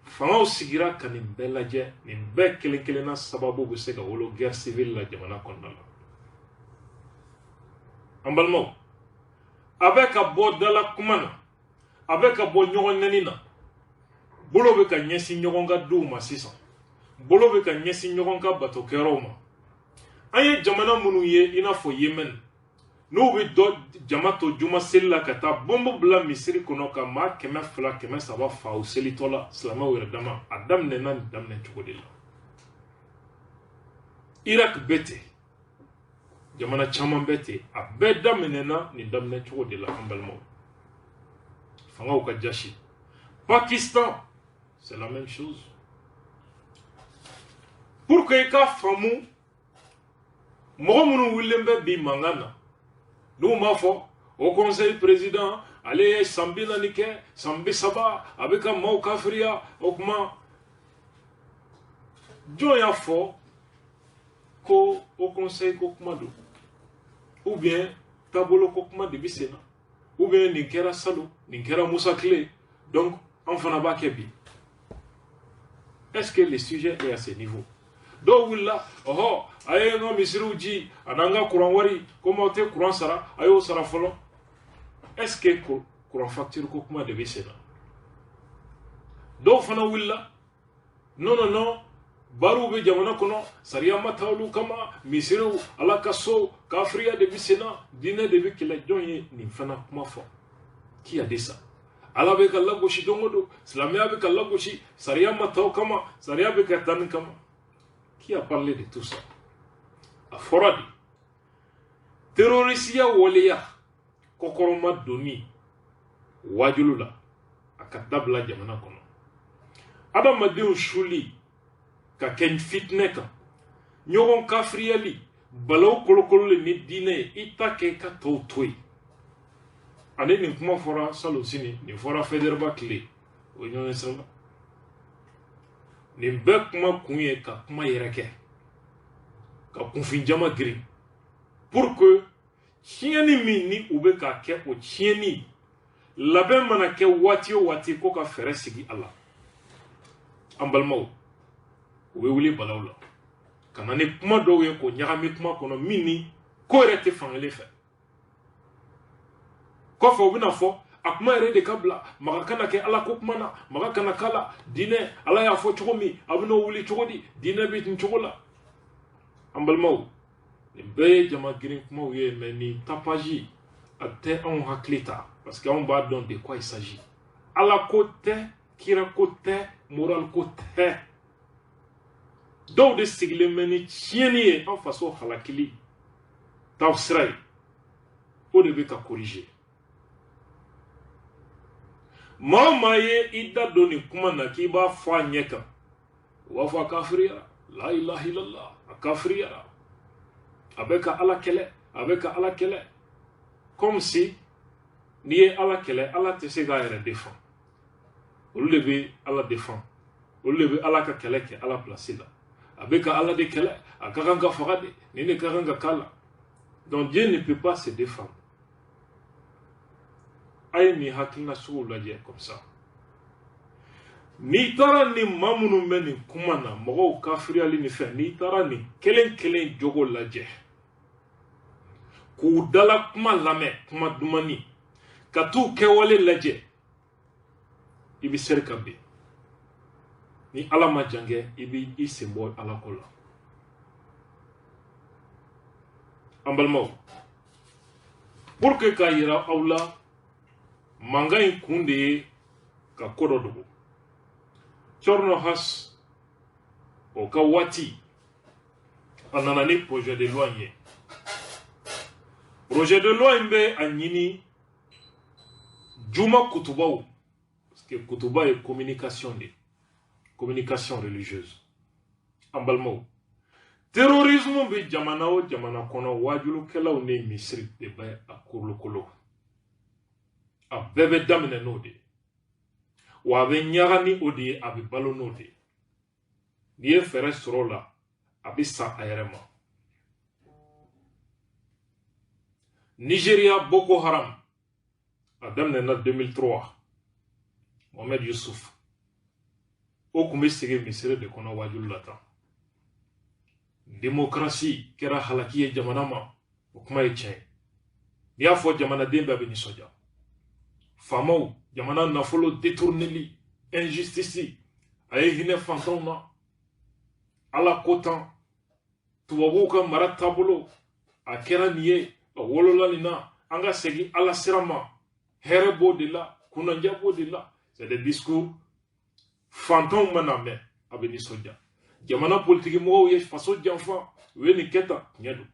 fanga sigira kanin belaje ni be kelen sababu bu se ka wolo guerre civile la jamana konnala ambalmo avec a bo dala kumana avec a bo nyogon nenina bolo be ka nyesi nyogon ga duma sisan bolo be ka nyesi nyogon ka bato keroma aye jamana munu ye ina fo Yemen no be do jamato juma sella kata bombo bla misiri kono ka ma keme fla keme saba fa o selitola salama wera dama adam ne nan dam ne chukodila Irak bete jamana chaman bete a bedda menena ni dam ne chukodila ambalmo fanga o ka jashi Pakistan c'est la même chose pour que ka famu mo munu wilembe bi mangana nous m'a fait au conseil président allez sambi nanike sambi saba avec un mot kafria okma joya fo ko au conseil kokma do ou bien tabolo kokma de bisena ou bien ninkera salo ninkera musa clé donc enfin ba kebi est-ce que le sujet est à ce niveau do willa oho aye no misiruji ananga courant wari comment te courant sara ayo sara folo est-ce que courant facture ko kuma de bisena do fana willa non baru be jamana kono sariya matawlu kama misiru ala kaso kafriya de bisena dina de bikila jonye ni fana kuma fo qui a dit ça ala be kala goshi dongodo islamia be kala goshi sariya mataw kama sariya be katan kama. Qui a parlé de tout ça? A Foradi. Terrorisia Woleya. Kokoroma Doni. Wajulula. A Katabla Jamana Kono. Adamadiou Shuli. Ka Ken Fitneka. Nyogon Kafriali. Balaw Kolokolo ni dine. Itake ka Totoi. Ane ni kuma fora salosini. Ni fora Federba Kle. Oyo Sala. Ni be kuma kunye ka kuma yereke ka kunfinjama giri pour que chieni mi ni ube ka ke o chieni labe mana ke wati o wati ko ka fere sigi Allah ambalmaw ube wuli balawla kana ni kuma do ye ko nyagami kuma kono mini ko rete fangele fe ko fo bina fo akuma ere de kabla magakana ke ala kokmana magakana kala dine ala ya fo chogomi abuno wuli chogodi dine bitin chogola ambalmaw be jama girin kuma wiye meni tapaji ate on haklita parce qu'on va dans de quoi il s'agit ala côté kira côté moral côté do de sigle meni chieni en façon halakili tawsray o de be ka corriger Mama ye ida doni kuma na ki ba fa nyeka wa fa kafriya la ilaha illallah kafriya abeka ala kele comme si ni ala kele ala te se ga yere défend ou lever ala défend ou lever ala ka kele ke ala place là abeka ala de kele akanga fagade ni ne karanga kala donc Dieu ne peut pas se défendre. Aye ni hakina sugu lajɛ comme ça ni tara ni mamunu meni kumana mogo kafiriyali ni fɛ ni tara ni kelen jogo lajɛ k'u dala kuma lamɛn kuma dumani ka t'u kɛwale lajɛ i bi seri ka ben ni ala ma jange i bi i sen bɔ ala ko la an balimaw pour que ka yira aw la manga in kun de ye ka ko dɔ dogo Corno Has o ka waati a nana ni projet de loi ye projet de loi in bɛ a ɲini juma kutubaw parce que kutuba ye communication de communication religieuse an balimaw terrorisme bɛ jamana o jamana kɔnɔ wajulukɛlaw ni misiri de bɛ a kolokolo a bɛɛ bɛ daminɛ n'o de wa a bɛ ɲaga ni o de ye a bɛ balo n'o de n'i ye fɛɛrɛ sɔrɔ o la a bɛ sa a yɛrɛ ma Nigeria Boko Haram a daminɛna 2003 Mohamed Yusuf o kun bɛ sege misiri de kɔnɔ wajulu la tan démocratie kɛra halaki ye jamana ma o kuma ye tiɲɛ n'i y'a fɔ jamanaden bɛɛ bɛ nisɔndiya faamaw jamana nafolo détourneli injustice a ye hinɛ fantanw na ala ko tan tubabuw ka mara taabolo a kɛra nin ye a wolola nin na an ka segin ala sira ma hɛrɛ b'o de la kunandiya b'o de la c'est des discours fantanw mana mɛn a bɛ nisɔndiya jamana politiki mɔgɔw ye faso janfa u ye nin kɛ tan tiɲɛ don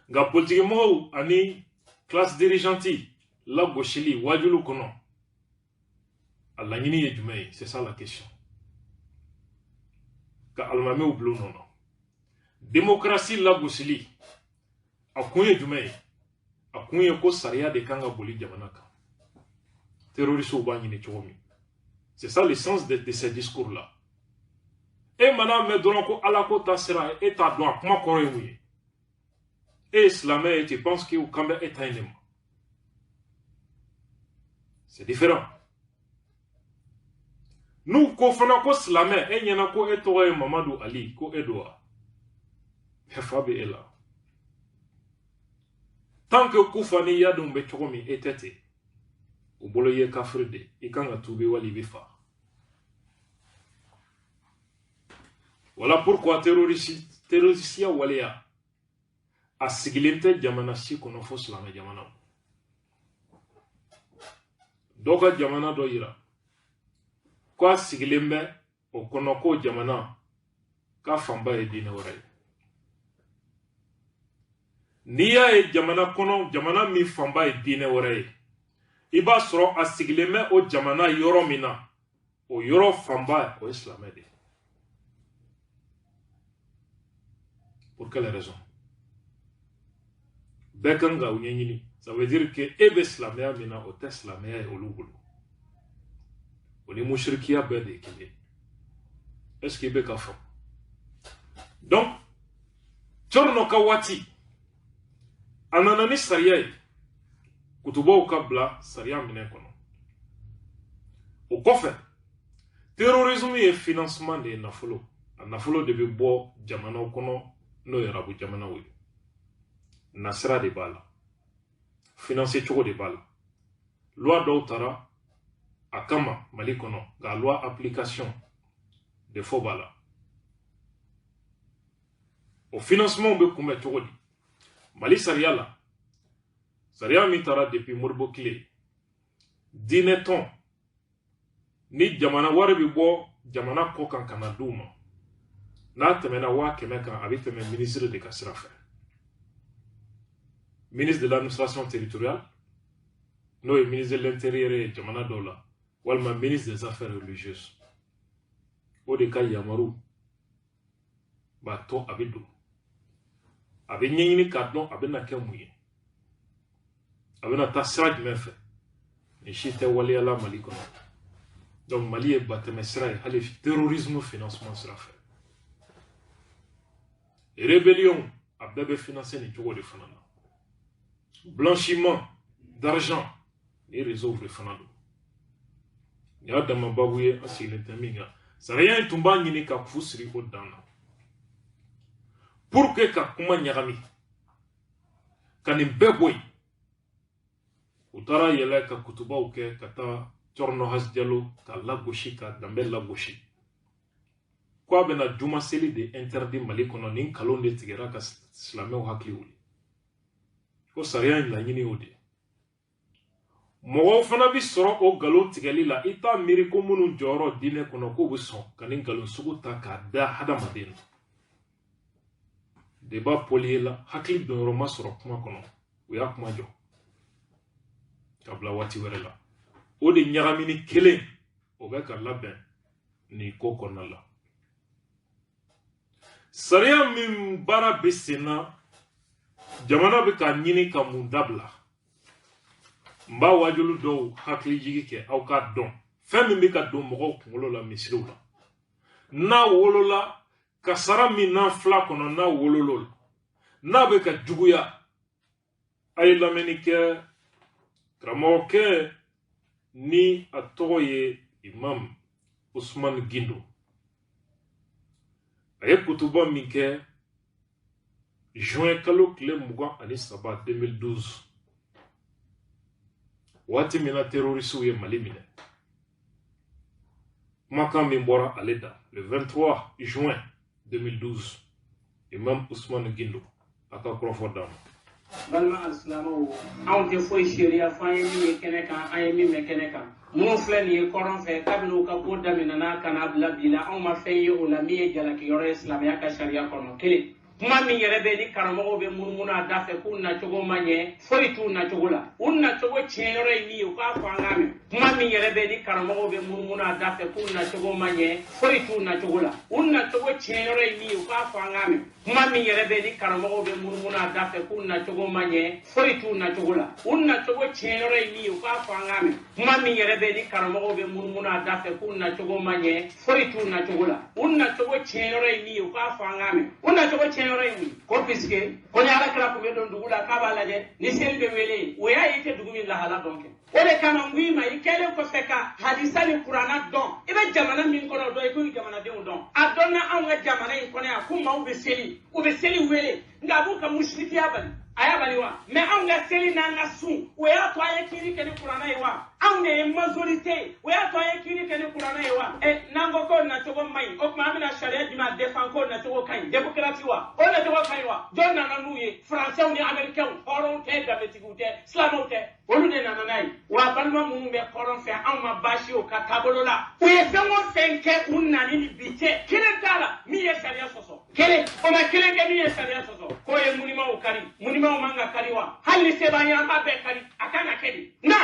nka politiki mɔgɔw ani classe dirigeante lagosili wajulu kɔnɔ a laɲini ye jumɛn ye c'est ça la question ka alimamiw bila u nɔ na démocratie lagosili a kun ye jumɛn ye a kun ye ko sariya de kan ka boli jamana kan terroristew b'a ɲini cogo min c'est ça le sens de ces discours là e mana mɛn dɔrɔn ko ala ko ta sira e t'a dɔn a kuma kɔrɔ ye mun ye e ye silamɛ ye tu penses que u kan bɛ e ta in de ma c'est différent n'u ko fana ko silamɛ e ɲɛna ko e tɔgɔ ye Mamadu Ali ko e don wa fa bɛ e la tant que kufa ni yadenw bɛ cogo min e tɛ ten u bolo ye kafiri de i kan ka tuube wali i bɛ fa voilà pourquoi terrorisiya waleya a sigilen tɛ jamana si kɔnɔ fo silamɛ jamanaw dɔ ka jamana dɔ yira ko a sigilen bɛ o kɔnɔ ko jamana k'a fanba ye diinɛ wɛrɛ ye n'i y'a ye jamana kɔnɔ jamana min fanba ye diinɛ wɛrɛ ye i b'a sɔrɔ a sigilen bɛ o jamana yɔrɔ min na o yɔrɔ fanba o ye silamɛ de ye pour quelle raison bɛɛ kan ka o ɲɛɲini ça veut dire que e bɛ silamɛya min na o tɛ silamɛya ye olu bolo o ni mushrikiya bɛɛ de ye kelen est ce que i bɛ ka faamu donc Cɔrɔnɔ ka waati a nana ni sariya ye kutubaw ka bila sariya minɛ kɔnɔ o kɔfɛ terrorisme ye financement de ye nafolo a nafolo de bɛ bɔ jamanaw kɔnɔ n'o ye arabu jamanaw ye nasira de b'a la financer cogo de b'a la loi dɔw taara a kama Mali kɔnɔ nka loi application défaut b'a la o financement bɛ kunbɛn cogo di Mali sariya la sariya min taara depuis Modibo Kile diinɛ tɔn ni jamana wari bɛ bɔ jamana kɔ kan ka na d'u ma n'a tɛmɛna 500 kan a bɛ tɛmɛ ministre de ka sira fɛ ministre de l'administration territoriale n'o ye ministre de l'intérieur ye jamana dɔw la walima ministre des affaires religieuses o de ka yamaru b'a to a bɛ don a bɛ ɲɛɲini k'a dɔn a bɛna kɛ mun ye a bɛna taa sira jumɛn fɛ ni si tɛ waliyala Mali kɔnɔ donc Mali ye batɛmɛ sira ye hali terrorisme financement sira fɛ rébellion a bɛɛ bɛ financer ni cogo de fana na blanchiment d'argent ni réseau de fana don ni y'a dama babu ye a sigilen tɛ min kan sariya in tun b'a ɲini ka fu siri o dan na pour que ka kuma ɲagami ka nin bɛɛ bɔ yen u taara yɛlɛ ka kutubaw kɛ ka taa Cɔrɔnɔ Haj Jalo ka lagosi ka danbe lagosi ko a bɛna juma seli de interdit Mali kɔnɔ nin nkalon de tigɛra ka silamɛw hakili wuli ko sariya in laɲini o de mɔgɔw fana bi sɔrɔ o nkalon tigɛli la i t'a miiri ko minnu jɔyɔrɔ diinɛ kɔnɔ k'o bɛ sɔn ka nin nkalon sugu ta k'a da hadamaden na débat poli la hakili dɔnyɔrɔ ma sɔrɔ kuma kɔnɔ u y'a kuma jɔ ka bila waati wɛrɛ la o de ɲagamini kelen o bɛ ka labɛn nin ko kɔnɔna la sariya min baara bɛ sen na jamana bɛ ka ɲini ka mun dabila n b'a wajulu dɔw hakili jigi kɛ aw k'a dɔn fɛn min bɛ ka don mɔgɔw kunkolo la misiriw la n'a wolola kasara min n'an fila kɔnɔ n'a wololo la n'a bɛ ka juguya ay lamɛnni kɛ karamɔgɔkɛ ni a tɔgɔ ye Imam Usman Gindo. A ye kutuba min kɛ juin kalo tile 23 2012 waati min na terrorisiw ye Mali minɛ. Kumakan min bɔra ale da le 23 juin 2012 Imam Usman Gindo a ka kɔrɔfɔ d'a ma. balma alisilamaw anw tɛ foyi sariya fɔ an ye min ye kɛnɛ kan an ye min mɛn kɛnɛ kan minnu filɛ nin ye kɔrɔn fɛ kabini u ka ko daminɛna ka n'a bila bi la anw ma fɛn ye o la min ye jalakiyɔrɔ ye silamɛya ka sariya kɔnɔ kelen kuma min yɛrɛ bɛ ni karamɔgɔw bɛ munumunu a da fɛ k'u nacogo ma ɲɛ foyi t'u nacogo la u nacogo tiɲɛyɔrɔ ye min ye u k'a fɔ an k'a mɛn kuma min yɛrɛ bɛ ni karamɔgɔw bɛ munumunu a da fɛ k'u nacogo ma ɲɛ foyi t'u nacogo la u nacogo tiɲɛyɔrɔ ye min ye u k'a fɔ an k'a mɛn kuma min yɛrɛ bɛ ni karamɔgɔw bɛ munumunu a da fɛ k'u nacogo ma ɲɛ foyi t'u nacogo la u nacogo tiɲɛyɔrɔ ye min ye u k'a fɔ an k'a mɛn kuma min yɛrɛ bɛ ni karamɔgɔw bɛ munumunu a da fɛ k'u nacogo ma ɲɛ foyi t'u nacogo la u nacogo tiɲɛyɔrɔ ye min ye u k'a fɔ an k'a mɛn u nacogo tiɲɛyɔrɔ ye min ko puisque ko ni Alakira tun bɛ don dugu la k'a b'a lajɛ ni seli bɛ wele o y'a ye i tɛ dugu min lahala dɔn kɛ o de kama n ko i ma i kɛlen kɔfɛ ka hadisa ni kuranna dɔn i bɛ jamana min kɔnɔ dɔn i k'o jamanadenw dɔn a dɔnna anw ka jamana in kɔnɔ yan ko maaw bɛ seli u bɛ seli wele nka a b'u ka musirikiya bali a y'a bali wa mɛ anw ka seli n'an ka sun o y'a to an ye kiiri kɛ ni kuranna ye wa anw de ye majorité o y'a to an ye kiiri kɛ ni kuranna ye wa n'an ko k'o nacogo ma ɲi o tuma an bɛna sariya jumɛn défend k'o nacogo ka ɲi démocratie wa o nacogo ka ɲi wa jɔn nana n'u ye français ni américains hɔrɔnw tɛ danbetigiw tɛ silamɛw tɛ olu de nana n'a ye wa balima minnu bɛ kɔrɔn fɛ anw ma baasi o ka taabolo la u ye fɛn o fɛn kɛ u nani ni bi cɛ kelen t'a la min ye sariya sɔsɔ kelen o ma kelen kɛ min ye sariya sɔsɔ k'o ye munimaw kari munimaw man ka kari wa hali ni se b'an ye an b'a bɛɛ kari a kan ka kɛ de na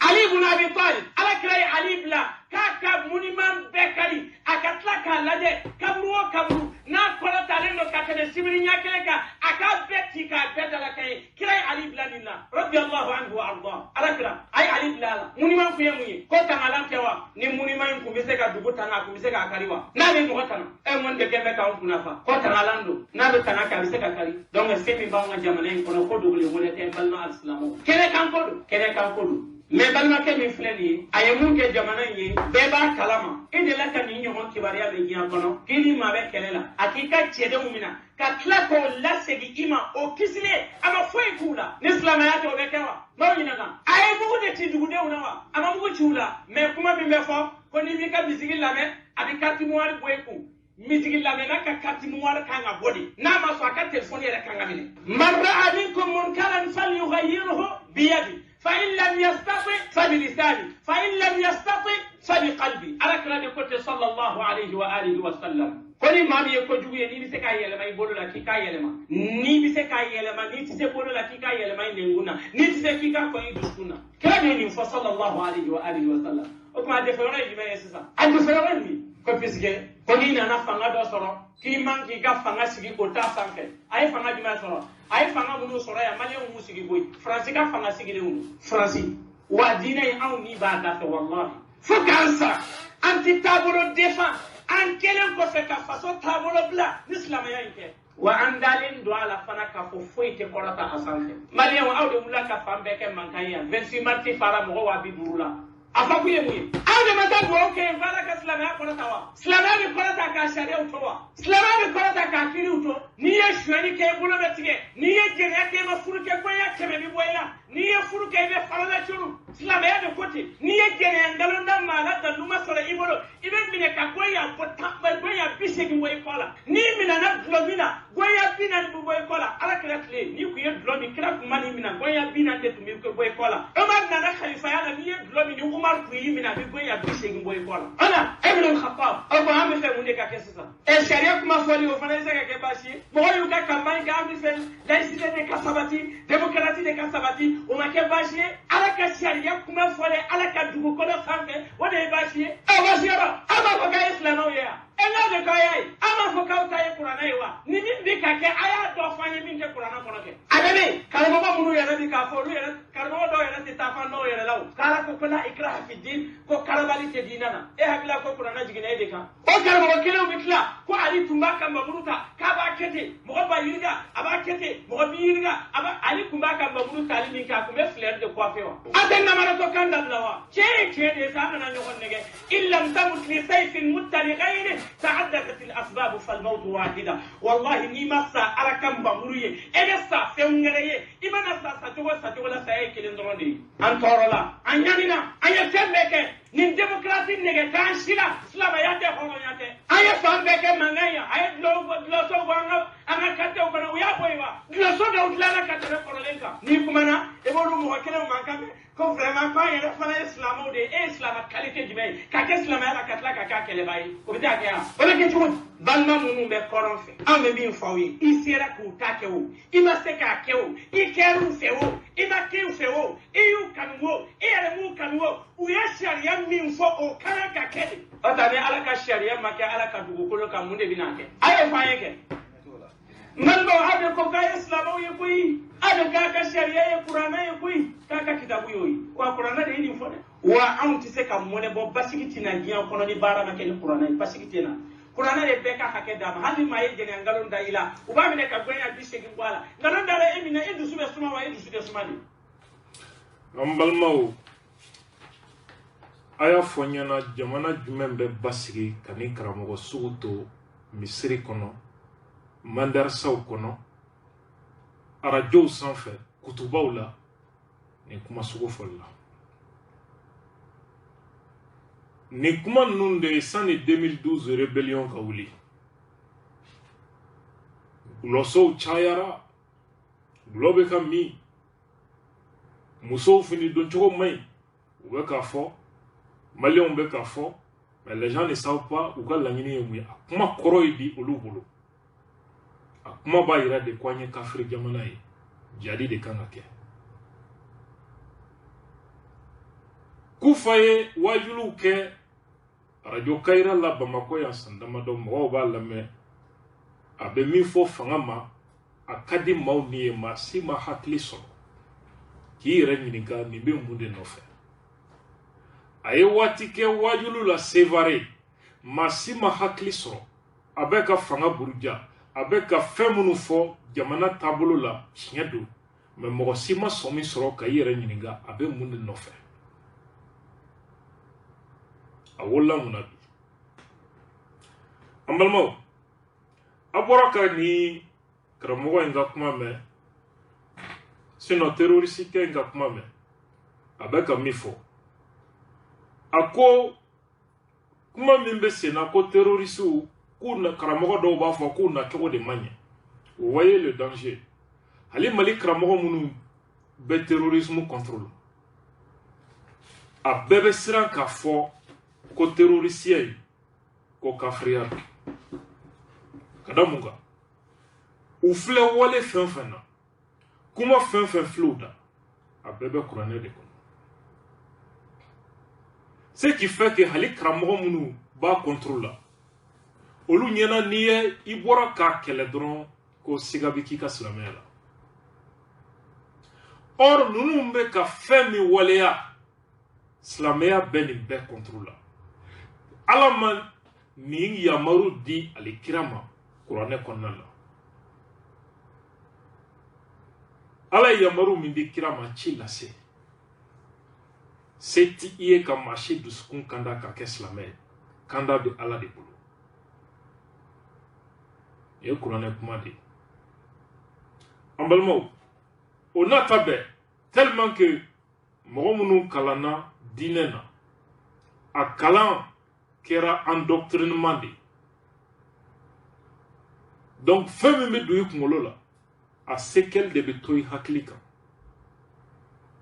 Ali ibn Abi Talib Alakira ye Ali bila k'a ka muniman bɛɛ kari a ka tila k'a lajɛ kaburu o kaburu n'a kɔrɔtalen don ka tɛmɛ sibiri ɲɛ kelen kan a k'a bɛɛ ci k'a bɛɛ dalakan ye kira ye Ali bila nin na radiyallahu anhu wa arda Alakira a ye Ali bila a la muniman kun ye mun ye ko tangalan tɛ wa ni muniman in kun bɛ se ka dugu tanga a kun bɛ se k'a kari wa n'a bɛ mɔgɔ tanga ŋɔni de kɛ bɛ k'anw kunna fa ko tangalan don n'a bɛ tanga kɛ a bɛ se ka kari donc se min b'anw ka jamana in kɔnɔ ko dogolen wɛrɛ tɛ balima alisilamɛw kɛnɛ kan ko don kɛnɛ kan ko don mais balimakɛ min filɛ nin ye a ye mun kɛ jamana in ye bɛɛ b'a kalama e delila ka nin ɲɔgɔn kibaruya bɛ diɲɛ kɔnɔ k'i ni maa bɛ kɛlɛ la a k'i ka cɛdenw minɛ ka tila k'o lasegin i ma o kisilen a ma foyi k'u la ni silamɛya tɛ o bɛ kɛ wa n'aw ɲininka a ye mugu de ci dugudenw na wa a ma mugu ci u la mais kuma min bɛ fɔ ko n'i b'i ka misigi lamɛn a bɛ carte noire bɔ i kun misigi lamɛnna ka carte noire kan ka bɔ de n'a ma sɔn a ka telefɔni yɛrɛ kan ka minɛ man ra'a minkum munkaran falyughayyirhu biyadihi فإن لم يستطع فبلسانه فإن لم يستطع فبقلبه على كلام كتب صلى الله عليه وآله وسلم koni mami ye kojugu ye ni bɛ se k'a yɛlɛma i bolo la k'i k'a yɛlɛma ni bɛ se k'a yɛlɛma ni tɛ se bolo la k'i k'a yɛlɛma i nɛnkun na ni tɛ se k'i k'a kɔ i dusukun na kira de ye nin fɔ sallallahu alaihi wa alihi wa sallam o tuma a dɛsɛyɔrɔ ye jumɛn ye sisan a dɛsɛyɔrɔ ye min ko puisque ko n'i nana fanga dɔ sɔrɔ k'i man k'i ka fanga sigi o t'a sanfɛ a ye fanga jumɛn sɔrɔ a ye fanga minnu sɔrɔ yan maliyɛnw m'u sigi koyi faransi ka fanga sigilen don faransi wa diinɛ in anw ni b'a da fɛ wallahi fo k'an sa an tɛ taabolo défend an kelen kɔfɛ ka faso taabolo bila ni silamɛya in kɛ wa an dalen don a la fana k'a fɔ foyi tɛ kɔrɔta a sanfɛ maliyɛnw aw de wulila ka fan bɛɛ kɛ mankan ye yan 26 mariti fara mɔgɔ 250 la a fɔ kun ye mun ye aw de ma taa dugawu kɛ yen f'ala ka silamɛya kɔrɔta wa silamɛya bɛ kɔrɔta k'a sariyaw to wa silamɛya bɛ kɔrɔta k'a kiiriw to n'i ye sonyɛli kɛ i bolo bɛ tigɛ n'i ye jɛnɛya kɛ i ma furu kɛ goya 100 bɛ bɔ i la n'i ye furu kɛ i bɛ farala curu silamɛya bɛ ko ten n'i ye jɛnɛya nkalon da maa la dalu ma sɔrɔ i bolo i bɛ minɛ ka goya bɔ goya 80 bɔ i kɔ la n'i minɛna dulɔ min na goya 40 bɛ bɔ i kɔ la ala kira tile n'i kun ye dulɔ min kira kun ma n'i minɛ goya 40 de tun bɛ bɔ i kɔ la Umar nana kalifaya la n'i ye dulɔ min ni Umar kun y'i minɛ a bɛ goya 80 bɔ i kɔ la ala Ibn al-Khattab aw ko an bɛ fɛ mun de ka kɛ sisan sariya kuma fɔli o fana bɛ se ka kɛ baasi ye mɔgɔw y'u ka campagne kɛ an bɛ fɛ laïcité de ka sabati démocratie de ka sabati o ma kɛ baasi ye ala ka sariya kuma fɔlen ala ka dugukolo sanfɛ o de ye baasi ye baasi yɔrɔ aw b'a fɔ k'a ye silamɛw ye yan Ela de kaya ama foka utaye Qur'ana yiwa ni min bi ka ke aya do fanye min ke Qur'ana kono ke adami kalmo ba munu yara bi ka fo lu yara kalmo do yara ti tafa no yara law kala ko kala ikrah fi din ko karabali te dinana e hakila ko Qur'ana jigine de kan o kalmo ba kelo mitla ko ali tumba kan ba munuta ka ba kete mo ba yirga aba kete mo bi yirga aba ali kumba kan ba munuta ali min ka ko be flair de ko fe wa atenna mara to kan dablawa che de sa na nyon nege illam tamut li sayfin muttali ghayri تعددت الأسباب فالموت واحدة والله نيما سا أركم بمريه إذا فيونغريه إما نسا ساتولا سايكل ندروني أنتورلا أنيانينا أنيتمبك نين ديمقراطي نيجي كان شيلا سلام ياتي هونياتي أيه فامبك مانغايا أيه لوسو وانا أنا كاتي وكنا ويا بويوا لوسو دوتلا كاتي كورلينكا نيكمانا إبورو موكلة مانكامي ko vraiment pas yɛrɛ fana ye silamɛw de ye e ye silamɛ qualité jumɛn ye ka kɛ silamɛya la ka tila ka kɛ kɛlɛba ye o bɛ taa kɛ yan o bɛ kɛ cogo di balima minnu bɛ kɔrɔn fɛ an bɛ min fɔ aw ye i sera k'u ta kɛ o i ma se k'a kɛ o i kɛr'u fɛ o i ma k'u fɛ o i y'u kanu o i yɛrɛ m'u kanu o u ye sariya min fɔ o ka kan ka kɛ de o ta ni ala ka sariya ma kɛ ala ka dugukolo kan mun de bɛ n'a kɛ a y'o fɔ an ye kɛ Malbo ade ko kay islamo ye koy ade ka sharia ye qur'ana ye koy ka kitabu yoy wa qur'ana de ni fone wa an ti se ka mone bo basiki tina giya kono ni bara ma ken qur'ana basiki tina qur'ana de be ka hake da hali ma ye jene ngalon da ila u ba mine ka gwenya bisegi bwala ngalon da re emina edu sube suma wa edu sube suma ni ambalmaw aya fonyana jamana jumɛn bɛ basigi kani karamɔgɔ sugu to misiri kɔnɔ mandarsaw kɔnɔ arajow sanfɛ kutubaw la ni kuma sugu fɔli la ni kuma ninnu de sani 2012 rébellion ka wuli gulɔsow cayara gulɔ bɛ ka min musow fini don cogo man ɲi u bɛ k'a fɔ maliyɛnw bɛ k'a fɔ mais les gens ne savent pas u ka laɲini ye mun ye a kuma kɔrɔ ye di olu bolo a kuma b'a yira de ko an ye kafiri jamana ye jadi de kan ka kɛ kufa ye wajuliw kɛ radio kayira la Bamako yan san damadɔ mɔgɔw b'a lamɛn a bɛ min fɔ fanga ma a ka di maaw ni ye maa si ma hakili sɔrɔ k'i yɛrɛ ɲininka nin bɛ mun de nɔfɛ a ye waati kɛ wajuliw la Sevare maa si ma hakili sɔrɔ a bɛ ka fanga buruja a bɛ ka fɛn minnu fɔ jamana taabolo la tiɲɛ don mais mɔgɔ si ma sɔn min sɔrɔ ka i yɛrɛ ɲininka a bɛ mun de nɔfɛ a wolola mun na bi an balimaw a bɔra ka ni karamɔgɔ in ka kuma mɛn sinon terroristkɛ in ka kuma mɛn a bɛ ka min fɔ a ko kuma min bɛ sen na ko terroristiw k'u na karamɔgɔ dɔw b'a fɔ k'u na cogo de man ɲɛ o voyez le danger hali Mali karamɔgɔ minnu bɛ terrorisme contrôle a bɛɛ bɛ siran k'a fɔ ko terrorisiya ye ko kafiriya don ka da mun kan u filɛ wale fɛn fɛn na kuma fɛn fɛn filɛ u da a bɛɛ bɛ kuranɛ de kɔnɔ ce qui fait que hali karamɔgɔ minnu b'a contrôle la olu ɲɛna n'i ye i bɔra k'a kɛlɛ dɔrɔn ko siga bɛ k'i ka silamɛya la or ninnu bɛ ka fɛn min waleya silamɛya bɛ nin bɛɛ contrôle la ala ma nin yamaru di ale kira ma kuranɛ kɔnɔna la ala ye yamaru min di kira ma ci lase se ti i ye ka maa si dusukun kanda ka kɛ silamɛ ye kanda bɛ ala de bolo ye kuranɛ kuma de an balimaw o n'a ta bɛɛ tellement que mɔgɔ minnu kalanna diinɛ na a kalan kɛra endoctrinement de donc fɛn min bɛ don i kunkolo la a séquelle de bɛ to i hakili kan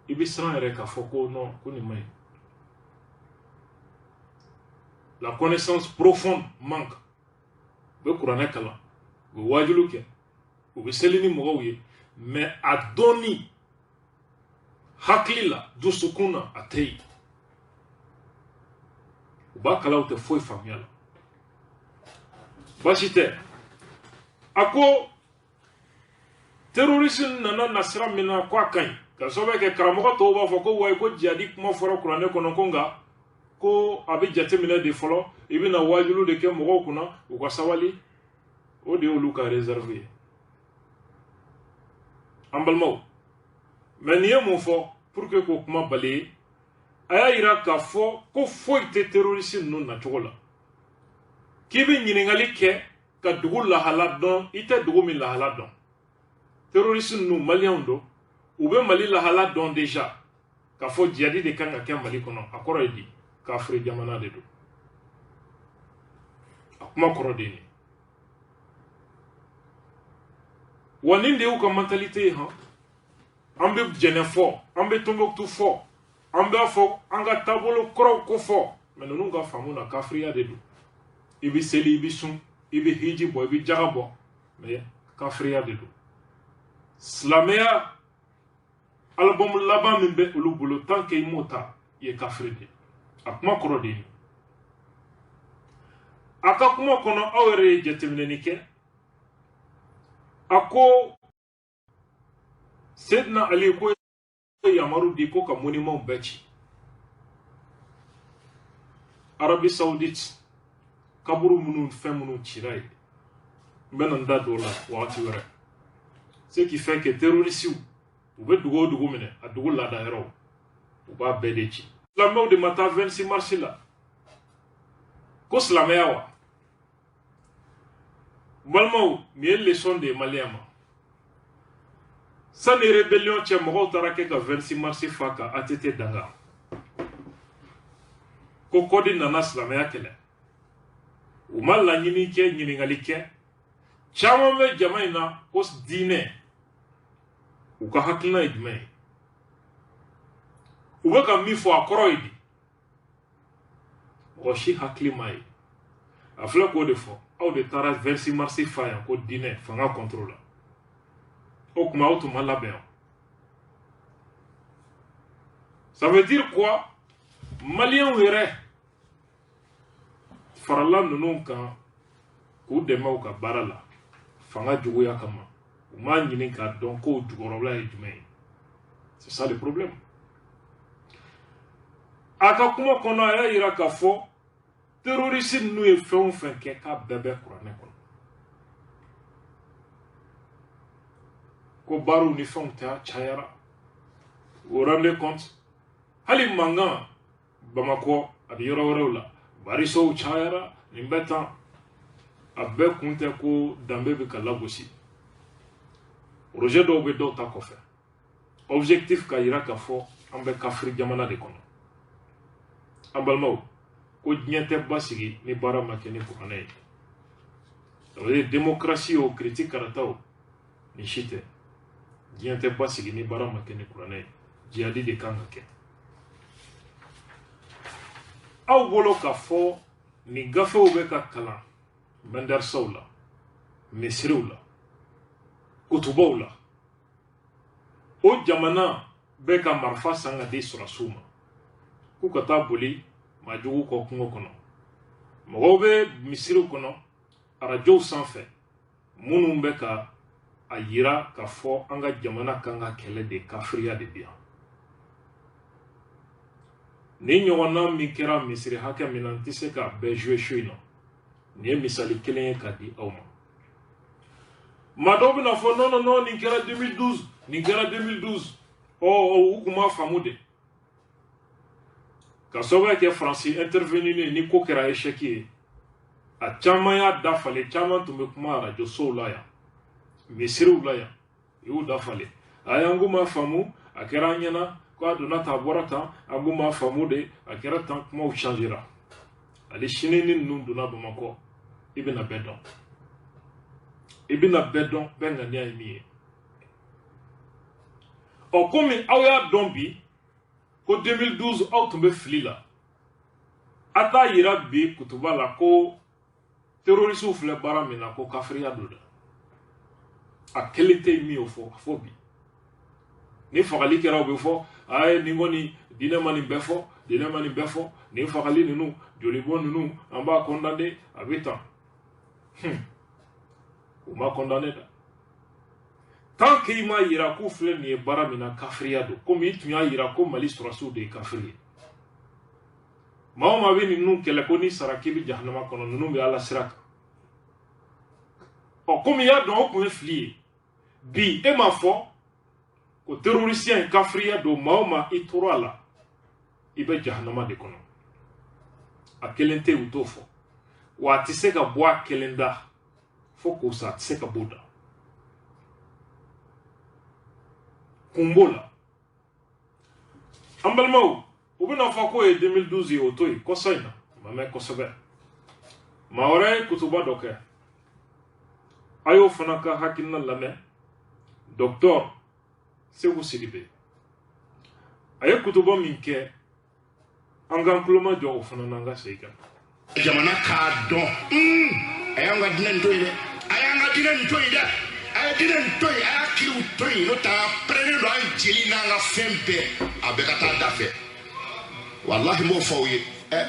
i bɛ siran yɛrɛ k'a fɔ ko non ko nin man ɲi la connaissance profonde manque u bɛ kuranɛ kalan u bɛ wajilu kɛ u bɛ seli ni mɔgɔw ye mais a dɔnni hakili la dusukun na a tɛ yen u b'a kalan u tɛ foyi faamuya la bashite ako terrorisme nana nasira mina kwa kan ka sobe ke karamogo to ba fo ko way ko jadi kuma foro kurane kono konga ko abi jate mina de folo ibina wajulu de ke mogo kuna u ka sawali o de olu ka réserver ambalmo mais niye mo fo pour que ko kuma balé aya ira ka fo ko foi te terrorisme non na chogola kibi nyiningali ke ka dugu lahala don ite dugu min lahala don terrorisme nous maliens do ou be mali lahala don déjà ka fo jadi de kan ka ke mali kono akoro di ka afri jamana de do akuma koro de ni waninde u ka mentalité ha ambe jene fo ambe tomboktu fo ambe fo anga tabolo koro ko fo mais nous ga famu na ka afri ya de do ibi seli ibi sun ibi hiji bo ibi jagabo mais ka afri ya de do Slamea album laban min be olu bolo tant que imota ye kafrede akuma korodini aka kuma kono awere jetemneni ke ako Sedna Ali ko yamaru di ko ka monument bechi Arabie Saoudite kaburu munun femunu chirai benanda dola wati were ce qui fait que terroristes ou be dugo mine a dugo la da hero ou ba bedechi la mort de mata 26 mars là ko slameawa balmo mi leçon de maliama ça les rébellions tient mo tarake ka 26 mars faka atete danga ko kodi nana slamea kele ou mal la nyini ke nyini ngalike chama me jamaina os dine u ka hakilina idme u baka mi fo akoroidi o shi hakli mai afla ko de fo au de tara 26 mars fa ko dine fanga contrôle o kuma auto malabe ça veut dire quoi malien were farala nunu kan ku dema ka barala fanga jugu ya kama uma nyini ka don ko jugorobla e jume c'est ça le problème aka kuma kono ya ira ka fo terroriste nu e fon ke ka bebe kurane kono ko baru ni fon ta chayara vous rendez compte hali manga Bamako adi yoro bariso chayara nimbeta abbe kunte ko dambe be kala gosi projet do be do ta ko fe objectif ka ira ka fo ambe ka fri jamana de kono ambalmo ko nyente basigi ni bara makene ko anay la démocratie au critique karatao ni chite nyente basigi ni bara makene ko anay jihadi de kangake aw bolo ka fo ni gafe o be ka kala Bandar Saula, Mesriula, Kutubaula. O jamana beka marfa sanga de surasuma. Kukata boli majugu ko kungo kono. Mogobe Misriu kono arajo sanfe. Munu beka ayira ka fo anga jamana kanga kele de kafriya de bien. Ni nyona mi kera Misri haka minantise ka be jouer chouino. Ni misali kelen ka di awma madobi na fo non ni kera 2012 o kuma famude ka soba ke France intervenir ni ko kera échec a chama ya dafale chama tumbe kuma radio sola ya Misri ya yu dafale ayangu ma famu akera nyana ko aduna taborata anguma famude akera tan kuma u changera ali shinini nunduna Bamako ibina bedon benga ni ami o komi awya dombi ko 2012 autombe flila ata yira bi kutuba la ko terroriste fle baramina ko kafriya doda a kelite mi ofo fobi ni fagali kera obe fo ay ni ngoni dina mani befo ni fagali nunu jolibon nunu amba condamné abita o ma condamné da tant que ma yira ko filɛ nin ye baara min na kafiriya don komi i tun y'a yira ko Mali sɔrɔsiw de ye kafiri ye maa o maa bɛ ninnu kɛlɛ ko ni sara k'i bɛ jahanama kɔnɔ ninnu bɛ Ala sira kan komi i y'a dɔn o tun ye fili ye bi e m'a fɔ ko terrorisiya in kafiriya don maa o maa i tora a la i bɛ jahanama de kɔnɔ a kelen tɛ u t'o fɔ wa a tɛ se ka bɔ a kelen da fo k'o sa a tɛ se ka bɔ da kun b'o la an balimaw u bɛna fɔ k'o ye 2012 ye o to yen kɔsɔ in na ma mɛn kosɛbɛ maa wɛrɛ ye kutuba dɔ kɛ a y'o fana ka hakilina lamɛn Docteur Segu Sidibe a ye kutuba min kɛ an k'an kuloma jɔ o fana n'an ka segin kan jamana k'a dɔn a y'an ka diinɛ nin to yen dɛ a y'an ka diinɛ nin to yen dɛ a ye diinɛ nin to yen a y'a kiriw to yen n'o tɛ an pɛrɛnnen don an jeli n'an ka fɛn bɛɛ a bɛɛ ka taa da fɛ walahi n b'o fɔ aw ye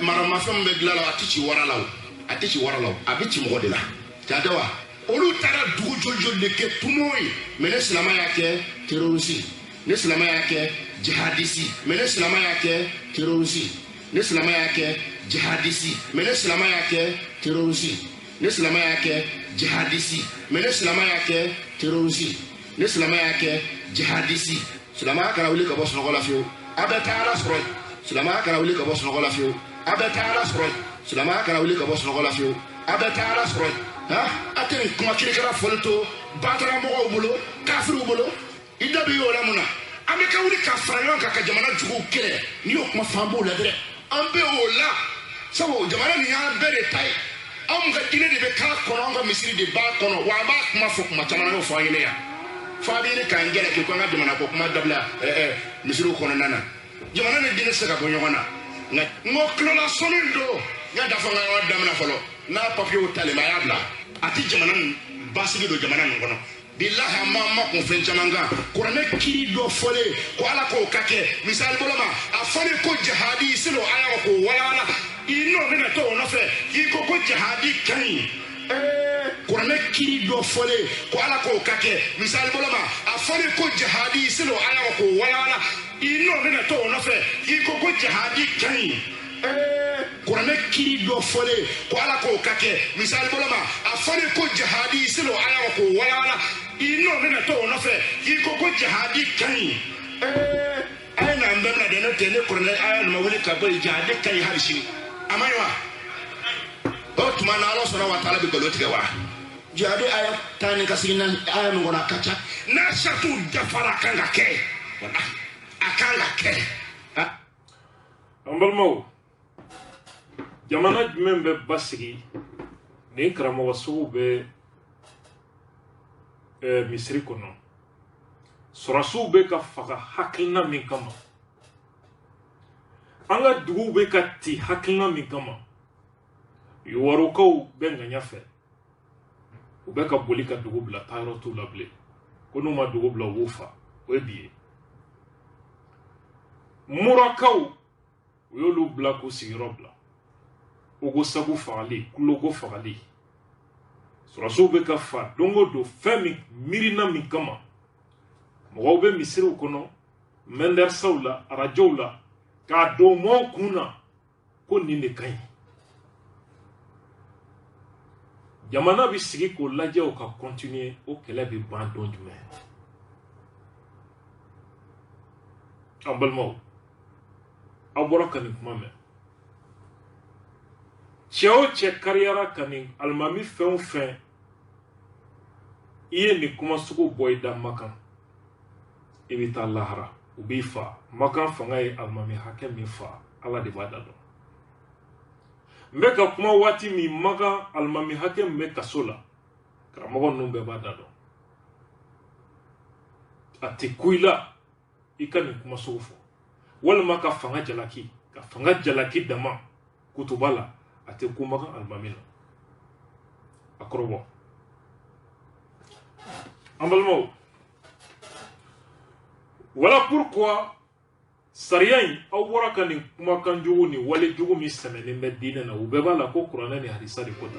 maramafɛn min bɛ dilan la a tɛ ci wara la o a tɛ ci wara la o a bɛ ci mɔgɔ de la tiɲɛ tɛ wa olu taara dugu joli joli de kɛ tumo ye mais ne silamɛ y'a kɛ terroriste ne silamɛ y'a kɛ jihadiste mais ne silamɛ y'a kɛ terroriste ne silamɛ y'a kɛ jihadiste mais ne silamɛ y'a kɛ terroriste ne silamɛ y'a kɛ jihadiste mais ne silamɛ y'a kɛ terroriste ne silamɛ y'a kɛ jihadiste silamɛya kana wuli ka bɔ sunɔgɔ la fiyewu a bɛ taa Ala sɔrɔ yen silamɛya kana wuli ka bɔ sunɔgɔ la fiyewu a bɛ taa Ala sɔrɔ yen silamɛya kana wuli ka bɔ sunɔgɔ la fiyewu a bɛ taa Ala sɔrɔ yen a tɛ nin kuma kirikara fɔli to bataramɔgɔw bolo kafiriw bolo i da bɛ y'o la mun na an bɛ ka wuli ka fara ɲɔgɔn kan ka jamana juguw kɛlɛ n'i y'o kuma fɔ an b'o la dɛ an bɛ o la sabu jamana nin y'an bɛɛ de ta ye anw ka diinɛ de bɛ k'a kɔnɔ anw ka misiri de b'a kɔnɔ wa an b'a kuma fɔ kuma caman y'o fɔ an ɲɛna yan fɔ a bɛ ɲini k'an gɛlɛ k'i ko an ka jamana ko kuma dabila misiriw kɔnɔna na jamana ni diinɛ tɛ se ka bɔ ɲɔgɔn na nka n ko kilola sɔnni don n y'a dafa n ka yɔrɔ daminɛ fɔlɔ n'a papiyew talen a y'a bila a tɛ jamana nin basigi don jamana nin kɔnɔ bilahi an b'an makun fɛn caman kan kuranɛ kiri dɔ fɔlen ko ala k'o ka kɛ misali bolo ma a fɔlen ko jihadi silo a y'a k'o walawala i n'o bɛna to o nɔfɛ k'i ko jihadi ka ɲi kuranɛ kiri dɔ fɔlen ko ala k'o ka kɛ misali bolo ma a fɔlen ko jihadi silo a y'a k'o walawala i n'o bɛna to o nɔfɛ k'i ko jihadi ka ɲi kuranɛ kiri dɔ fɔlen ko ala k'o ka kɛ misali bolo ma a fɔlen ko jihadi silo a y'a k'o walawala i n'o bɛna to o nɔfɛ k'i ko jihadi ka ɲi a ye n'an bɛɛ minɛ dɛ n'o tɛ ne kuranɛ a y'a numa wele ka bɔ yen jihadi ka ɲi hali sini a ma ɲi wa o tuma na ala sɔnna wa taala bɛ nkalon tigɛ wa jihadi a ye taa ni ka segin na a ye min kɔnɔ a ka ca n'a saritiw dafara a kan ka kɛ a kan ka kɛ an balimaw jamana jumɛn bɛ basigi nin karamɔgɔ sugu bɛ misiri kɔnɔ sɔrɔsiw bɛ ka faga hakilina min kama an ka duguw bɛ ka ti hakilina min kama yuwarukaw bɛ ŋaɲa fɛ u bɛ ka boli ka dugu bila taayɔrɔ t'u la bilen ko n'u ma dugu bila u b'u fa o ye bi ye murakaw u y'olu bila k'u sigiyɔrɔ bila Ogo sabu fagali, kulogo fagali. Sɔrɔsiw bɛ ka fa don o don fɛn min miirina min kama mɔgɔw bɛ misiriw kɔnɔ mɛndɛrisaw la arajow la k'a don mɔɔw kun na ko nin de ka ɲi jamana bɛ sigi k'o lajɛ o ka continuer o kɛlɛ bɛ ban don jumɛn an balimaw aw bɔra ka nin kuma mɛn cɛ o cɛ kariyara ka nin alimami fɛn o fɛn i ye nin kuma sugu bɔ i da Makan i bɛ taa lahara u b'i fa Makan fanga ye alimami hakɛ min fa Ala de b'a da dɔn n bɛ ka kuma waati min Makan alimami hakɛ min bɛ kaso la karamɔgɔ ninnu bɛɛ b'a da dɔn a tɛ ku i la i ka nin kuma sugu fɔ walima ka fanga jalaki dama kutuba la a tɛ ku Makan alimami la a kɔrɔbɔ an balimaw voilà pourquoi sariya in aw bɔra ka nin kumakan jugu ni wale jugu min sɛmɛnen bɛ diinɛ na u bɛɛ b'a la ko kuranɛ ni hadisa de ko ta